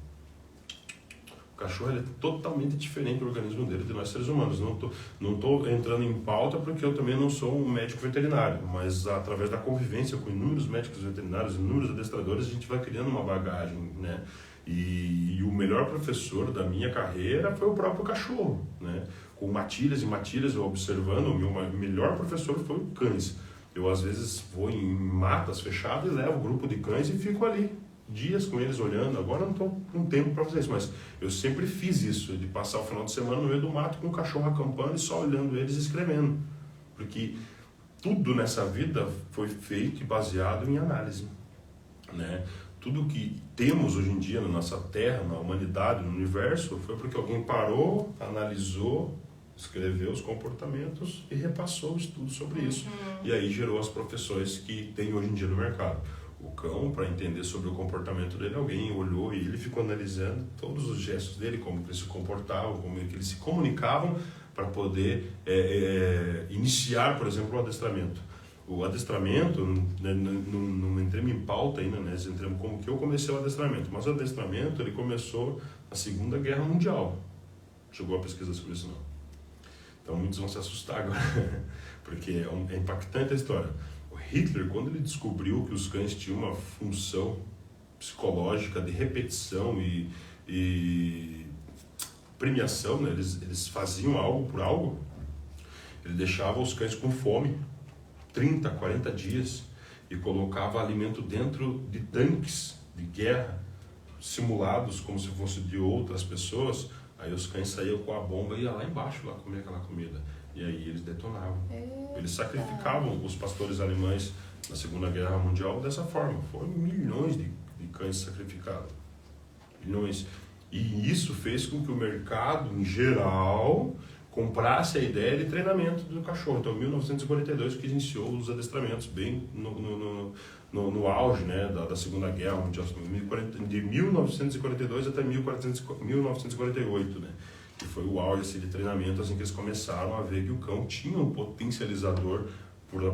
O cachorro ele é totalmente diferente do organismo dele de nós seres humanos. Não tô entrando em pauta porque eu também não sou um médico veterinário, mas através da convivência com inúmeros médicos veterinários, inúmeros adestradores, a gente vai criando uma bagagem, né? E o melhor professor da minha carreira foi o próprio cachorro, né? Com matilhas e matilhas, eu observando, o meu melhor professor foi o cães. Eu às vezes vou em matas fechadas e levo um grupo de cães e fico ali dias com eles olhando. Agora eu não estou com tempo para fazer isso, mas eu sempre fiz isso, de passar o final de semana no meio do mato com o cachorro acampando e só olhando eles e escrevendo. Porque tudo nessa vida foi feito e baseado em análise, né? Tudo que temos hoje em dia na nossa Terra, na humanidade, no universo, foi porque alguém parou, analisou, escreveu os comportamentos e repassou o estudo sobre isso. E aí gerou as profissões que tem hoje em dia no mercado. O cão, para entender sobre o comportamento dele, alguém olhou e ele ficou analisando todos os gestos dele, como que eles se comportavam, como que eles se comunicavam para poder iniciar, por exemplo, o adestramento. O adestramento, né, não entremos em pauta ainda, né? Entremos como que eu comecei o adestramento, mas o adestramento ele começou na Segunda Guerra Mundial. Chegou a pesquisa sobre isso não? Então muitos vão se assustar agora, porque é impactante a história. O Hitler, quando ele descobriu que os cães tinham uma função psicológica de repetição e premiação, né? Eles faziam algo por algo, ele deixava os cães com fome 30, 40 dias e colocava alimento dentro de tanques de guerra simulados como se fosse de outras pessoas. Aí os cães saíam com a bomba e iam lá embaixo lá comer aquela comida. E aí eles detonavam. Eles sacrificavam os pastores alemães na Segunda Guerra Mundial dessa forma. Foram milhões de cães sacrificados. Milhões. E isso fez com que o mercado, em geral, comprasse a ideia de treinamento do cachorro. Então, em 1942, que iniciou os adestramentos, bem no auge, né, da Segunda Guerra Mundial, de 1942 até 1948, né, que foi o auge assim, de treinamento, assim, que eles começaram a ver que o cão tinha um potencializador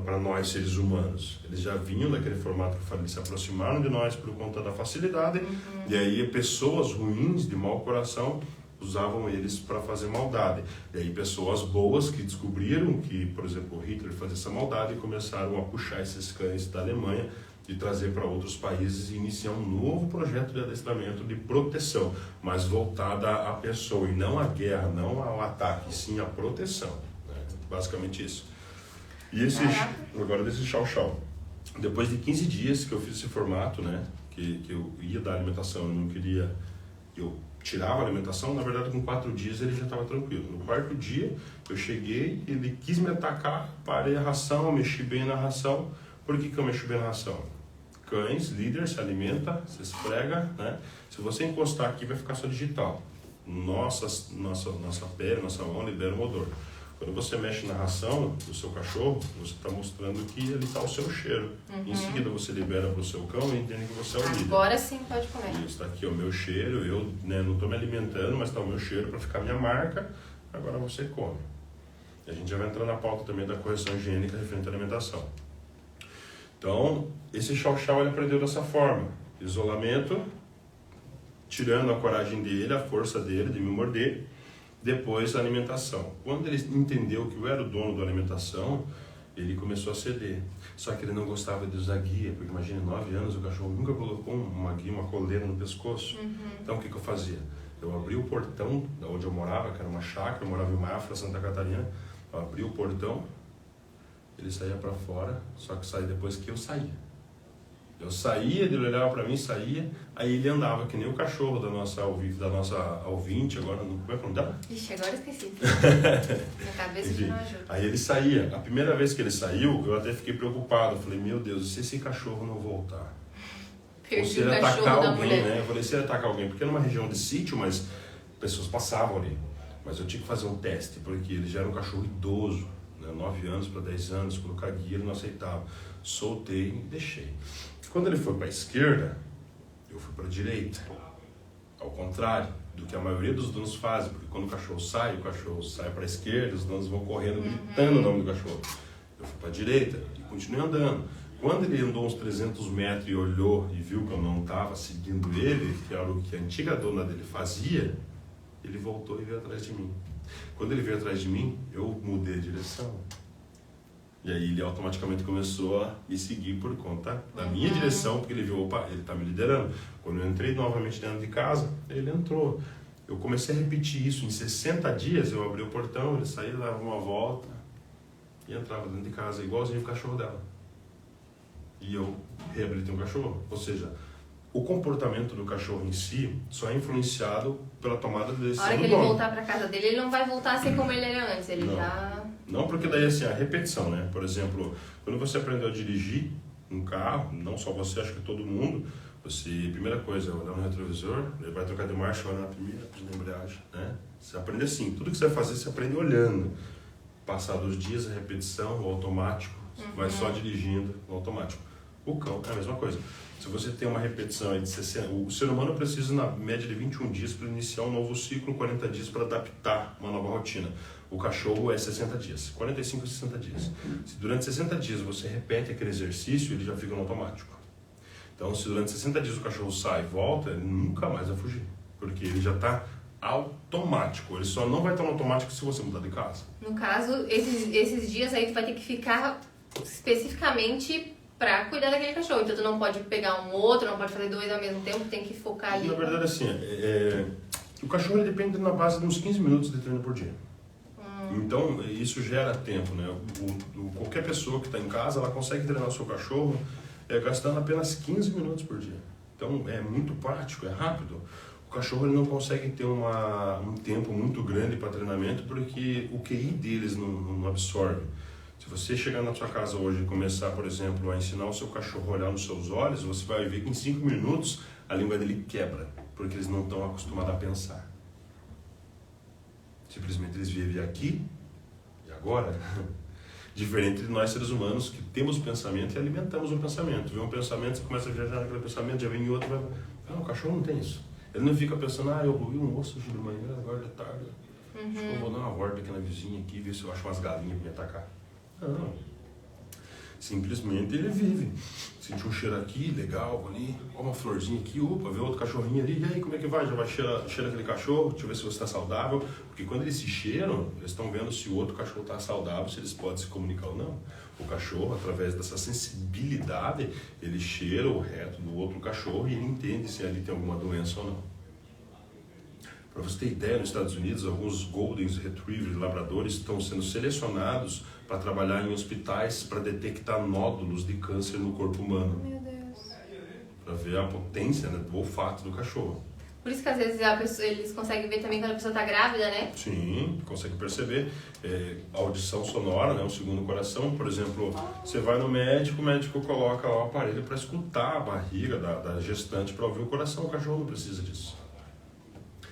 para nós, seres humanos. Eles já vinham daquele formato que eles se aproximaram de nós por conta da facilidade, e aí pessoas ruins, de mau coração, usavam eles para fazer maldade. E aí pessoas boas que descobriram que, por exemplo, o Hitler fazia essa maldade e começaram a puxar esses cães da Alemanha e trazer para outros países e iniciar um novo projeto de adestramento de proteção, mas voltada à pessoa e não à guerra, não ao ataque, sim à proteção, né? Basicamente isso. E agora desse chau-chau. Depois de 15 dias que eu fiz esse formato, né, que eu ia dar alimentação, eu não queria... Eu tirava a alimentação, na verdade com 4 dias ele já estava tranquilo. No 4º dia eu cheguei, ele quis me atacar, parei a ração, mexi bem na ração. Por que eu mexi bem na ração? Cães, líder, se alimenta, se esfrega, né? Se você encostar aqui vai ficar só digital. Nossa pele, nossa mão libera um odor. Quando você mexe na ração do seu cachorro, você está mostrando que ali está o seu cheiro. Em seguida você libera para o seu cão e entende que você é o líder. Agora sim pode comer. Isso, está aqui o meu cheiro, eu, né, não estou me alimentando, mas está o meu cheiro para ficar minha marca, agora você come. E a gente já vai entrar na pauta também da correção higiênica referente à alimentação. Então, esse chau-chau ele aprendeu dessa forma. Isolamento, tirando a coragem dele, a força dele de me morder. Depois a alimentação. Quando ele entendeu que eu era o dono da alimentação, Ele começou a ceder. Só que ele não gostava de usar guia, porque imagina, 9 anos, o cachorro nunca colocou uma guia, uma coleira no pescoço. Então o que eu fazia? Eu abri o portão da onde eu morava, que era uma chácara, eu morava em Mafra, Santa Catarina. Eu abri o portão, ele saía para fora, só que saía depois que eu saía. Eu saía, ele olhava para mim, saía, aí ele andava que nem o cachorro da nossa ouvinte, agora, como é que não dá? Ixi, agora eu esqueci. Minha cabeça que não ajuda. Aí ele saía. A primeira vez que ele saiu, eu até fiquei preocupado. Eu falei, meu Deus, e se esse cachorro não voltar? Ou se ele atacar alguém, né? Eu falei, se ele atacar alguém, porque era uma região de sítio, mas pessoas passavam ali. Mas eu tinha que fazer um teste, porque ele já era um cachorro idoso, né? 9 anos para 10 anos, colocar guia ele não aceitava. Soltei e deixei. Quando ele foi para a esquerda, eu fui para a direita. Ao contrário do que a maioria dos donos fazem, porque quando o cachorro sai para a esquerda, os donos vão correndo gritando o nome do cachorro. Eu fui para a direita e continuei andando. Quando ele andou uns 300 metros e olhou e viu que eu não estava seguindo ele, que era o que a antiga dona dele fazia, ele voltou e veio atrás de mim. Quando ele veio atrás de mim, eu mudei a direção. E aí ele automaticamente começou a me seguir por conta da minha direção, porque ele viu, opa, ele está me liderando. Quando eu entrei novamente dentro de casa, ele entrou. Eu comecei a repetir isso. Em 60 dias eu abri o portão, ele saía, dava uma volta e entrava dentro de casa, igualzinho o cachorro dela. E eu reabilitei um cachorro. Ou seja, o comportamento do cachorro em si só é influenciado pela tomada de decisão do dono. A hora que ele voltar para casa dele, ele não vai voltar a ser como ele era antes, ele já... Não, porque daí assim, a repetição, né? Por exemplo, quando você aprendeu a dirigir um carro, não só você, acho que todo mundo, você, primeira coisa, olhar no retrovisor, ele vai trocar de marcha, olhar na primeira, na embreagem, né? Você aprende assim, tudo que você vai fazer, você aprende olhando. Passados os dias, a repetição, o automático, vai só dirigindo, o automático. O cão é a mesma coisa. Se você tem uma repetição aí de 60... O ser humano precisa, na média, de 21 dias para iniciar um novo ciclo, 40 dias para adaptar uma nova rotina. O cachorro é 60 dias, 45 a 60 dias. Se durante 60 dias você repete aquele exercício, ele já fica no automático. Então, se durante 60 dias o cachorro sai e volta, ele nunca mais vai fugir. Porque ele já está automático. Ele só não vai estar no automático se você mudar de casa. No caso, esses dias aí tu vai ter que ficar especificamente pra cuidar daquele cachorro. Então tu não pode pegar um outro, não pode fazer 2 ao mesmo tempo, tem que focar ali. Na verdade, assim, o cachorro ele depende na base de uns 15 minutos de treino por dia. Então, isso gera tempo, né? Qualquer pessoa que está em casa, ela consegue treinar o seu cachorro gastando apenas 15 minutos por dia. Então, é muito prático, é rápido. O cachorro ele não consegue ter um tempo muito grande para treinamento porque o QI deles não absorve. Se você chegar na sua casa hoje e começar, por exemplo, a ensinar o seu cachorro a olhar nos seus olhos, você vai ver que em 5 minutos a língua dele quebra, porque eles não estão acostumados a pensar. Simplesmente eles vivem aqui e agora. Diferente de nós seres humanos que temos pensamento e alimentamos o pensamento. Vê um pensamento, você começa a viajar naquele pensamento, já vem outro, o cachorro não tem isso. Ele não fica pensando, eu roí um osso hoje de manhã, agora de tarde. Acho que eu vou dar uma volta aqui na vizinha aqui, ver se eu acho umas galinhas para me atacar. Não. Simplesmente ele vive. Sente um cheiro aqui, legal, ali, ó uma florzinha aqui, opa, vê outro cachorrinho ali, e aí como é que vai? Já vai cheirar aquele cachorro, deixa eu ver se você está saudável. Porque quando eles se cheiram, eles estão vendo se o outro cachorro está saudável, se eles podem se comunicar ou não. O cachorro, através dessa sensibilidade, ele cheira o reto do outro cachorro e ele entende se ali tem alguma doença ou não. Para você ter ideia, nos Estados Unidos, alguns Golden Retrievers, labradores, estão sendo selecionados para trabalhar em hospitais para detectar nódulos de câncer no corpo humano. Meu Deus. Para ver a potência, né, do olfato do cachorro. Por isso que às vezes eles conseguem ver também quando a pessoa está grávida, né? Sim, consegue perceber. A audição sonora, né, o segundo coração, por exemplo, você vai no médico, o médico coloca lá o aparelho para escutar a barriga da gestante para ouvir o coração. O cachorro não precisa disso.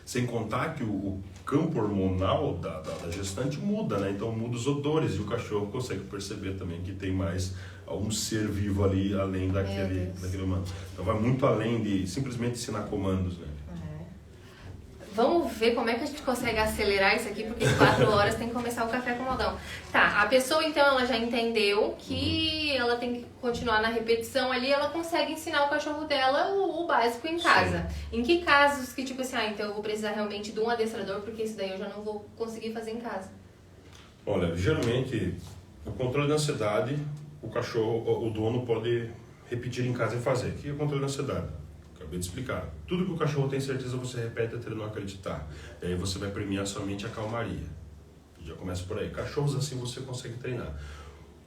Sem contar que o campo hormonal da gestante muda, né? Então muda os odores e o cachorro consegue perceber também que tem mais algum ser vivo ali, além daquele humano. Então vai muito além de simplesmente ensinar comandos, né? Vamos ver como é que a gente consegue acelerar isso aqui, porque em 4 horas tem que começar o café com modão. Tá, a pessoa então ela já entendeu que ela tem que continuar na repetição ali, ela consegue ensinar o cachorro dela o básico em casa. Sim. Em que casos que tipo assim, então eu vou precisar realmente de um adestrador, porque isso daí eu já não vou conseguir fazer em casa? Olha, geralmente O controle da ansiedade, o dono pode repetir em casa e fazer. O que é o controle da ansiedade? Acabei de explicar. Tudo que o cachorro tem certeza você repete até ele não acreditar. E aí você vai premiar somente a calmaria. Já começa por aí. Cachorros assim você consegue treinar.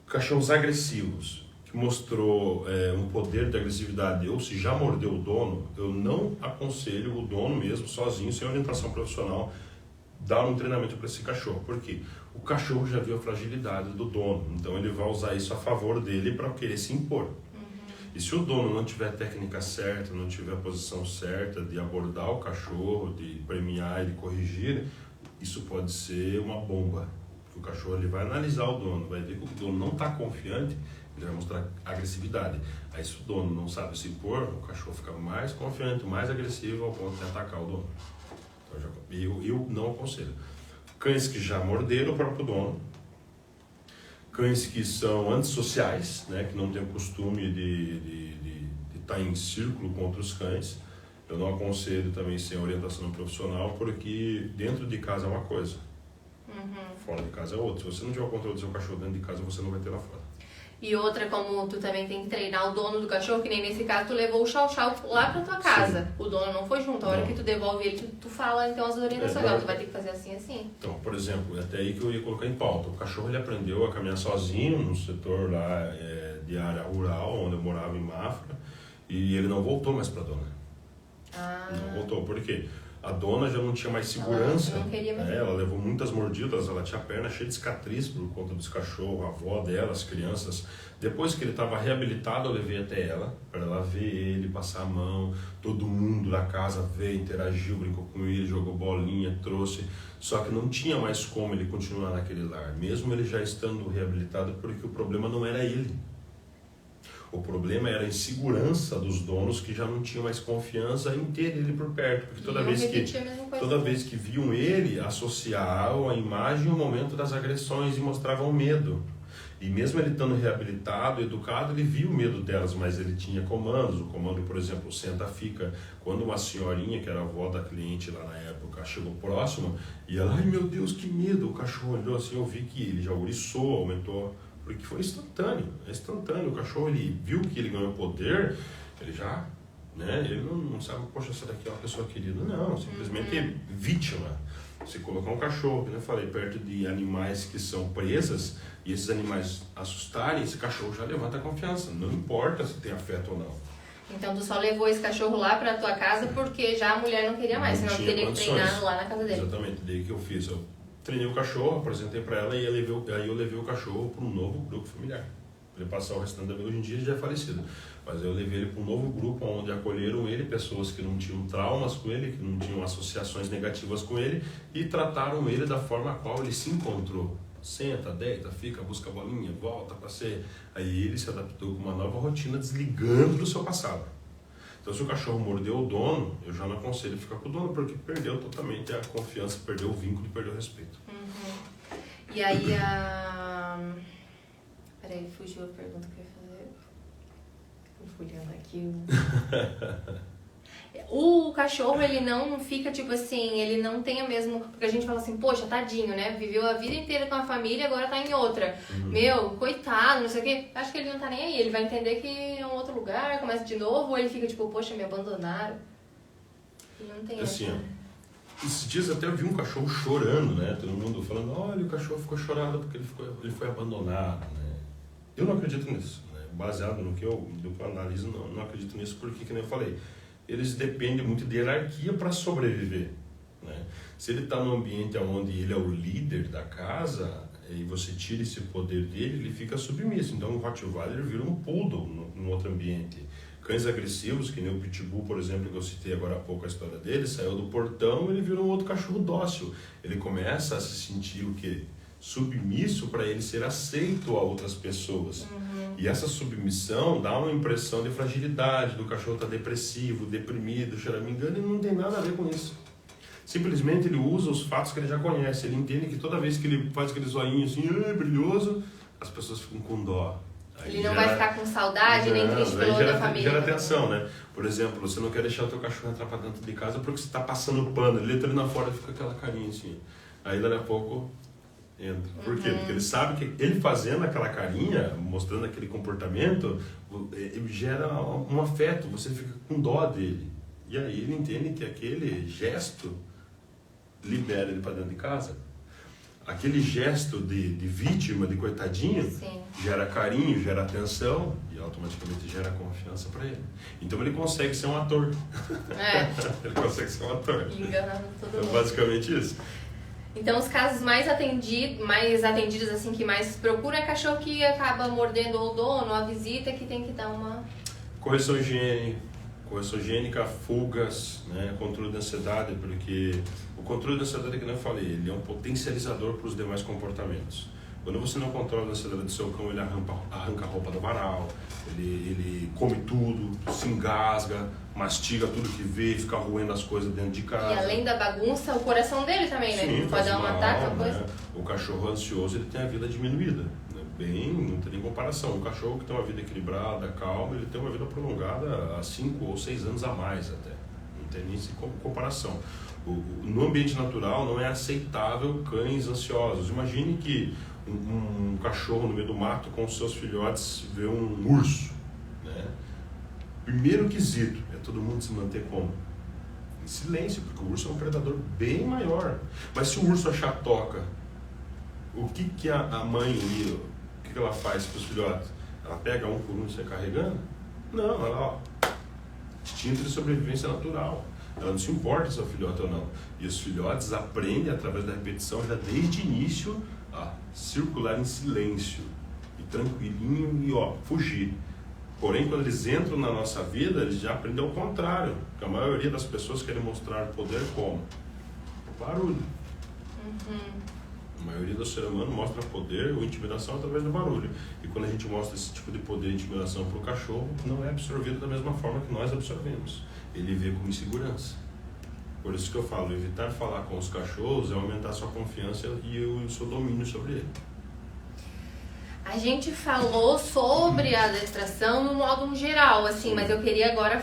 Cachorros agressivos, que mostrou um poder de agressividade, ou se já mordeu o dono, eu não aconselho o dono mesmo, sozinho, sem orientação profissional, dar um treinamento para esse cachorro. Por quê? O cachorro já viu a fragilidade do dono, então ele vai usar isso a favor dele para querer se impor. E se o dono não tiver a técnica certa, não tiver a posição certa de abordar o cachorro, de premiar, de corrigir, isso pode ser uma bomba. O cachorro ele vai analisar o dono, vai ver que o dono não está confiante, ele vai mostrar agressividade. Aí se o dono não sabe se impor, o cachorro fica mais confiante, mais agressivo ao ponto de atacar o dono. Então, eu não aconselho. Cães que já morderam o próprio dono, cães que são antissociais, né, que não têm o costume de estar em círculo com outros cães, eu não aconselho também sem orientação profissional, porque dentro de casa é uma coisa, fora de casa é outra. Se você não tiver o controle do seu cachorro dentro de casa, você não vai ter lá fora. E outra, como tu também tem que treinar o dono do cachorro, que nem nesse caso tu levou o chau-chau lá pra tua casa. Sim. O dono não foi junto. A hora que tu devolve ele, tu fala então as orientações. Tu vai ter que fazer assim, assim. Então, por exemplo, até aí que eu ia colocar em pauta. O cachorro ele aprendeu a caminhar sozinho no setor lá de área rural, onde eu morava em Mafra, e ele não voltou mais pra dona. Não voltou. Por quê? A dona já não tinha mais segurança. Ela não queria mais. Ela levou muitas mordidas, ela tinha a perna cheia de cicatriz por conta dos cachorros, a avó dela, as crianças. Depois que ele estava reabilitado, eu levei até ela, para ela ver ele, passar a mão. Todo mundo da casa veio, interagiu, brincou com ele, jogou bolinha, trouxe. Só que não tinha mais como ele continuar naquele lar, mesmo ele já estando reabilitado, porque o problema não era ele. O problema era a insegurança dos donos que já não tinham mais confiança em ter ele por perto. Porque toda vez que viam ele, associavam a imagem e o momento das agressões e mostravam medo. E mesmo ele estando reabilitado, educado, ele viu o medo delas, mas ele tinha comandos. O comando, por exemplo, senta, fica. Quando uma senhorinha, que era a avó da cliente lá na época, chegou próximo, e ela, ai meu Deus, que medo! O cachorro olhou assim, eu vi que ele já ouriçou, aumentou... Porque foi instantâneo, O cachorro, ele viu que ele ganhou poder, ele já, né, ele não sabe, poxa, essa daqui é uma pessoa querida. Não, simplesmente é vítima. Se colocar um cachorro, como eu falei, perto de animais que são presas, e esses animais assustarem, esse cachorro já levanta a confiança, não importa se tem afeto ou não. Então tu só levou esse cachorro lá pra tua casa porque já a mulher não queria mais, senão tu teria que treinar lá na casa dele. Exatamente, daí que eu fiz, eu treinei o cachorro, apresentei para ela e aí eu levei o cachorro para um novo grupo familiar. Para ele passar o restante da vida, hoje em dia ele já é falecido. Mas eu levei ele para um novo grupo onde acolheram ele, pessoas que não tinham traumas com ele, que não tinham associações negativas com ele e trataram ele da forma a qual ele se encontrou. Senta, deita, fica, busca a bolinha, volta para ser. Aí ele se adaptou com uma nova rotina, desligando do seu passado. Então, se o cachorro mordeu o dono, eu já não aconselho ficar com o dono, porque perdeu totalmente a confiança, perdeu o vínculo e perdeu o respeito. E aí, Peraí, fugiu a pergunta que eu ia fazer. Tô folhando aqui. O cachorro, ele não fica, tipo assim, ele não tem a mesma... Porque a gente fala assim, poxa, tadinho, né? Viveu a vida inteira com a família, agora tá em outra. Meu, coitado, não sei o quê. Acho que ele não tá nem aí. Ele vai entender que é um outro lugar, começa de novo, ou ele fica tipo, poxa, me abandonaram. Ele não tem assim, esses dias até eu vi um cachorro chorando, né? Todo mundo falando, olha, o cachorro ficou chorado porque ele foi abandonado, né? Eu não acredito nisso, né? Baseado no que eu analiso, não acredito nisso porque, que nem eu falei, eles dependem muito de hierarquia para sobreviver, né? Se ele está num ambiente onde ele é o líder da casa e você tira esse poder dele, ele fica submisso. Então o Rottweiler vira um poodle no outro ambiente. Cães agressivos, que nem o Pitbull, por exemplo, que eu citei agora há pouco a história dele, saiu do portão e ele vira um outro cachorro dócil. Ele começa a se sentir o quê? Submisso para ele ser aceito a outras pessoas. E essa submissão dá uma impressão de fragilidade, do cachorro estar depressivo, deprimido, choramingando, e não tem nada a ver com isso. Simplesmente ele usa os fatos que ele já conhece. Ele entende que toda vez que ele faz aquele zoinho assim, brilhoso, as pessoas ficam com dó. Aí ele não vai ficar com saudade, nem triste pelo da família. Gera atenção, né? Por exemplo, você não quer deixar o teu cachorro entrar para dentro de casa porque você está passando pano. Ele entra ali na fora e fica aquela carinha assim. Aí, daí a pouco, Entra. Por quê? Porque ele sabe que ele fazendo aquela carinha, mostrando aquele comportamento, ele gera um afeto, você fica com dó dele. E aí ele entende que aquele gesto libera ele para dentro de casa. Aquele gesto de vítima, de coitadinho, Sim. gera carinho, gera atenção e automaticamente gera confiança para ele. Então ele consegue ser um ator. Ele consegue ser um ator. Enganando todo mundo. É basicamente isso. Então os casos mais atendidos assim, que mais procura é cachorro que acaba mordendo o dono, a visita, que tem que dar uma... Correção higiênica, fugas, né? Controle da ansiedade, porque o controle da ansiedade, que eu falei, ele é um potencializador para os demais comportamentos. Quando você não controla a ansiedade do seu cão, ele arranca a roupa do varal, ele come tudo, se engasga, mastiga tudo que vê, fica roendo as coisas dentro de casa. E além da bagunça, o coração dele também, né? Sim, Pode dar um ataque, uma coisa. né? O cachorro ansioso, ele tem a vida diminuída. Né? Não tem nem comparação. O cachorro que tem uma vida equilibrada, calma, ele tem uma vida prolongada há 5 ou 6 anos a mais até. Não tem nem comparação. No ambiente natural não é aceitável cães ansiosos. Imagine que um cachorro no meio do mato com seus filhotes vê um urso. Né? Primeiro quesito é todo mundo se manter como? Em silêncio, porque o urso é um predador bem maior. Mas se o urso achar toca, o que a mãe ali, o que ela faz para os filhotes? Ela pega um por um e sai carregando? Não, ela, instinto de sobrevivência natural. Ela não se importa se é o filhote ou não. E os filhotes aprendem através da repetição já desde o início a circular em silêncio e tranquilinho e fugir. Porém, quando eles entram na nossa vida, eles já aprendem ao contrário. Porque a maioria das pessoas querem mostrar poder como? Barulho. A maioria do ser humano mostra poder ou intimidação através do barulho. E quando a gente mostra esse tipo de poder e intimidação para o cachorro, não é absorvido da mesma forma que nós absorvemos. Ele vê como insegurança. Por isso que eu falo, evitar falar com os cachorros é aumentar a sua confiança e o seu domínio sobre ele. A gente falou sobre a adestração no modo geral, assim, mas eu queria agora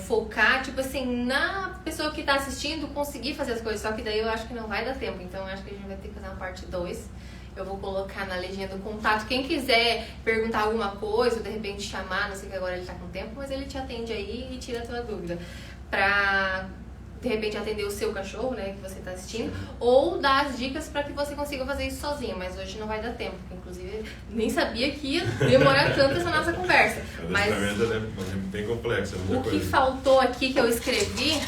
focar, tipo assim, na pessoa que está assistindo conseguir fazer as coisas, só que daí eu acho que não vai dar tempo, então eu acho que a gente vai ter que fazer uma parte 2. Eu vou colocar na legenda do contato. Quem quiser perguntar alguma coisa, ou de repente chamar, não sei que agora ele tá com tempo, mas ele te atende aí e tira a tua dúvida. Pra, de repente, atender o seu cachorro, né, que você tá assistindo, ou dar as dicas pra que você consiga fazer isso sozinho, mas hoje não vai dar tempo, porque, inclusive, nem sabia que ia demorar tanto essa nossa conversa. Mas é bem complexo, é muita o coisa. que faltou aqui que eu escrevi...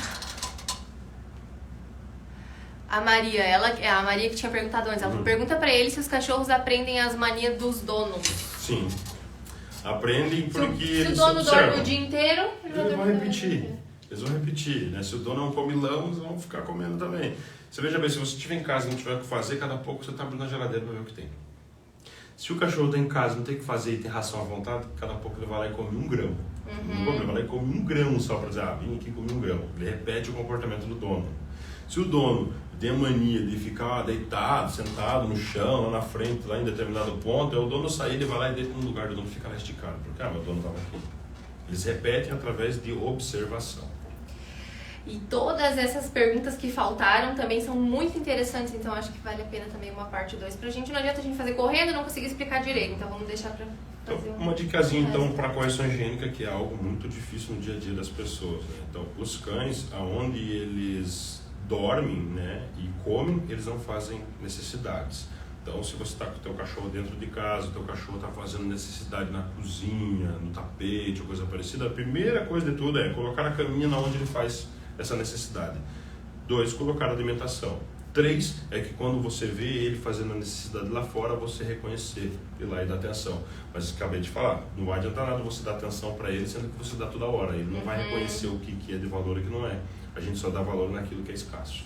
A Maria que tinha perguntado antes, ela falou, pergunta pra ele se os cachorros aprendem as manias dos donos. Sim. Aprendem porque se o eles dono observam. dorme o dia inteiro, Eles vão repetir. Eles vão repetir, né? Se o dono é um comilão, eles vão ficar comendo também. Você veja bem, se você estiver em casa e não tiver o que fazer, cada pouco você está abrindo a geladeira para ver o que tem. Se o cachorro está em casa e não tem o que fazer e tem ração à vontade, cada pouco ele vai lá e come 1 grão. Não come, ele vai lá e come 1 grão só para dizer, vim aqui e comi 1 grão. Ele repete o comportamento do dono. Se o dono tem a mania de ficar deitado, sentado no chão, lá na frente, lá em determinado ponto, é o dono sair, ele vai lá e deita no lugar do dono ficar lá esticado. Porque, meu dono estava aqui. Eles repetem através de observação. E todas essas perguntas que faltaram também são muito interessantes, então acho que vale a pena também uma parte 2 pra gente. Não adianta a gente fazer correndo e não conseguir explicar direito, então vamos deixar pra fazer uma dicasinha então para correção higiênica, que é algo muito difícil no dia a dia das pessoas, né? Então, os cães, aonde eles dormem, né, e comem, eles não fazem necessidades. Então, se você está com o teu cachorro dentro de casa, o teu cachorro está fazendo necessidade na cozinha, no tapete ou coisa parecida, a primeira coisa de tudo é colocar a caminha na onde ele faz essa necessidade. 2, colocar a alimentação. 3, é que quando você vê ele fazendo a necessidade lá fora, você reconhecer, ir lá e dar atenção. Mas acabei de falar, não vai adiantar nada você dar atenção para ele, sendo que você dá toda hora. Ele não vai reconhecer o que é de valor e o que não é. A gente só dá valor naquilo que é escasso.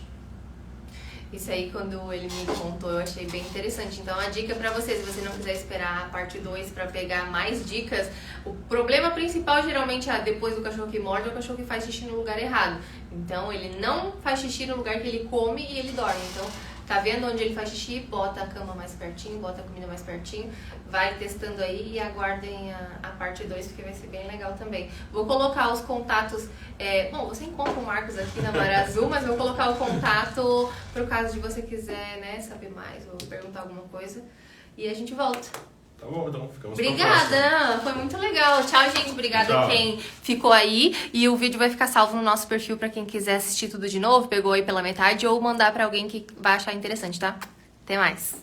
Isso aí, quando ele me contou, eu achei bem interessante. Então, a dica pra você, se você não quiser esperar a parte 2 pra pegar mais dicas, o problema principal geralmente é depois do cachorro que morde, é o cachorro que faz xixi no lugar errado. Então, ele não faz xixi no lugar que ele come e ele dorme. Então, Tá vendo onde ele faz xixi? Bota a cama mais pertinho, bota a comida mais pertinho. Vai testando aí e aguardem a parte 2, porque vai ser bem legal também. Vou colocar os contatos... bom, você encontra o Marcos aqui na Maré Azul, mas vou colocar o contato pro caso de você quiser, né, saber mais ou perguntar alguma coisa. E a gente volta. Tá bom, então ficamos Obrigada, foi muito legal. Tchau, gente. Obrigada Tchau. a quem ficou aí. E o vídeo vai ficar salvo no nosso perfil pra quem quiser assistir tudo de novo, pegou aí pela metade, ou mandar pra alguém que vai achar interessante, tá? Até mais.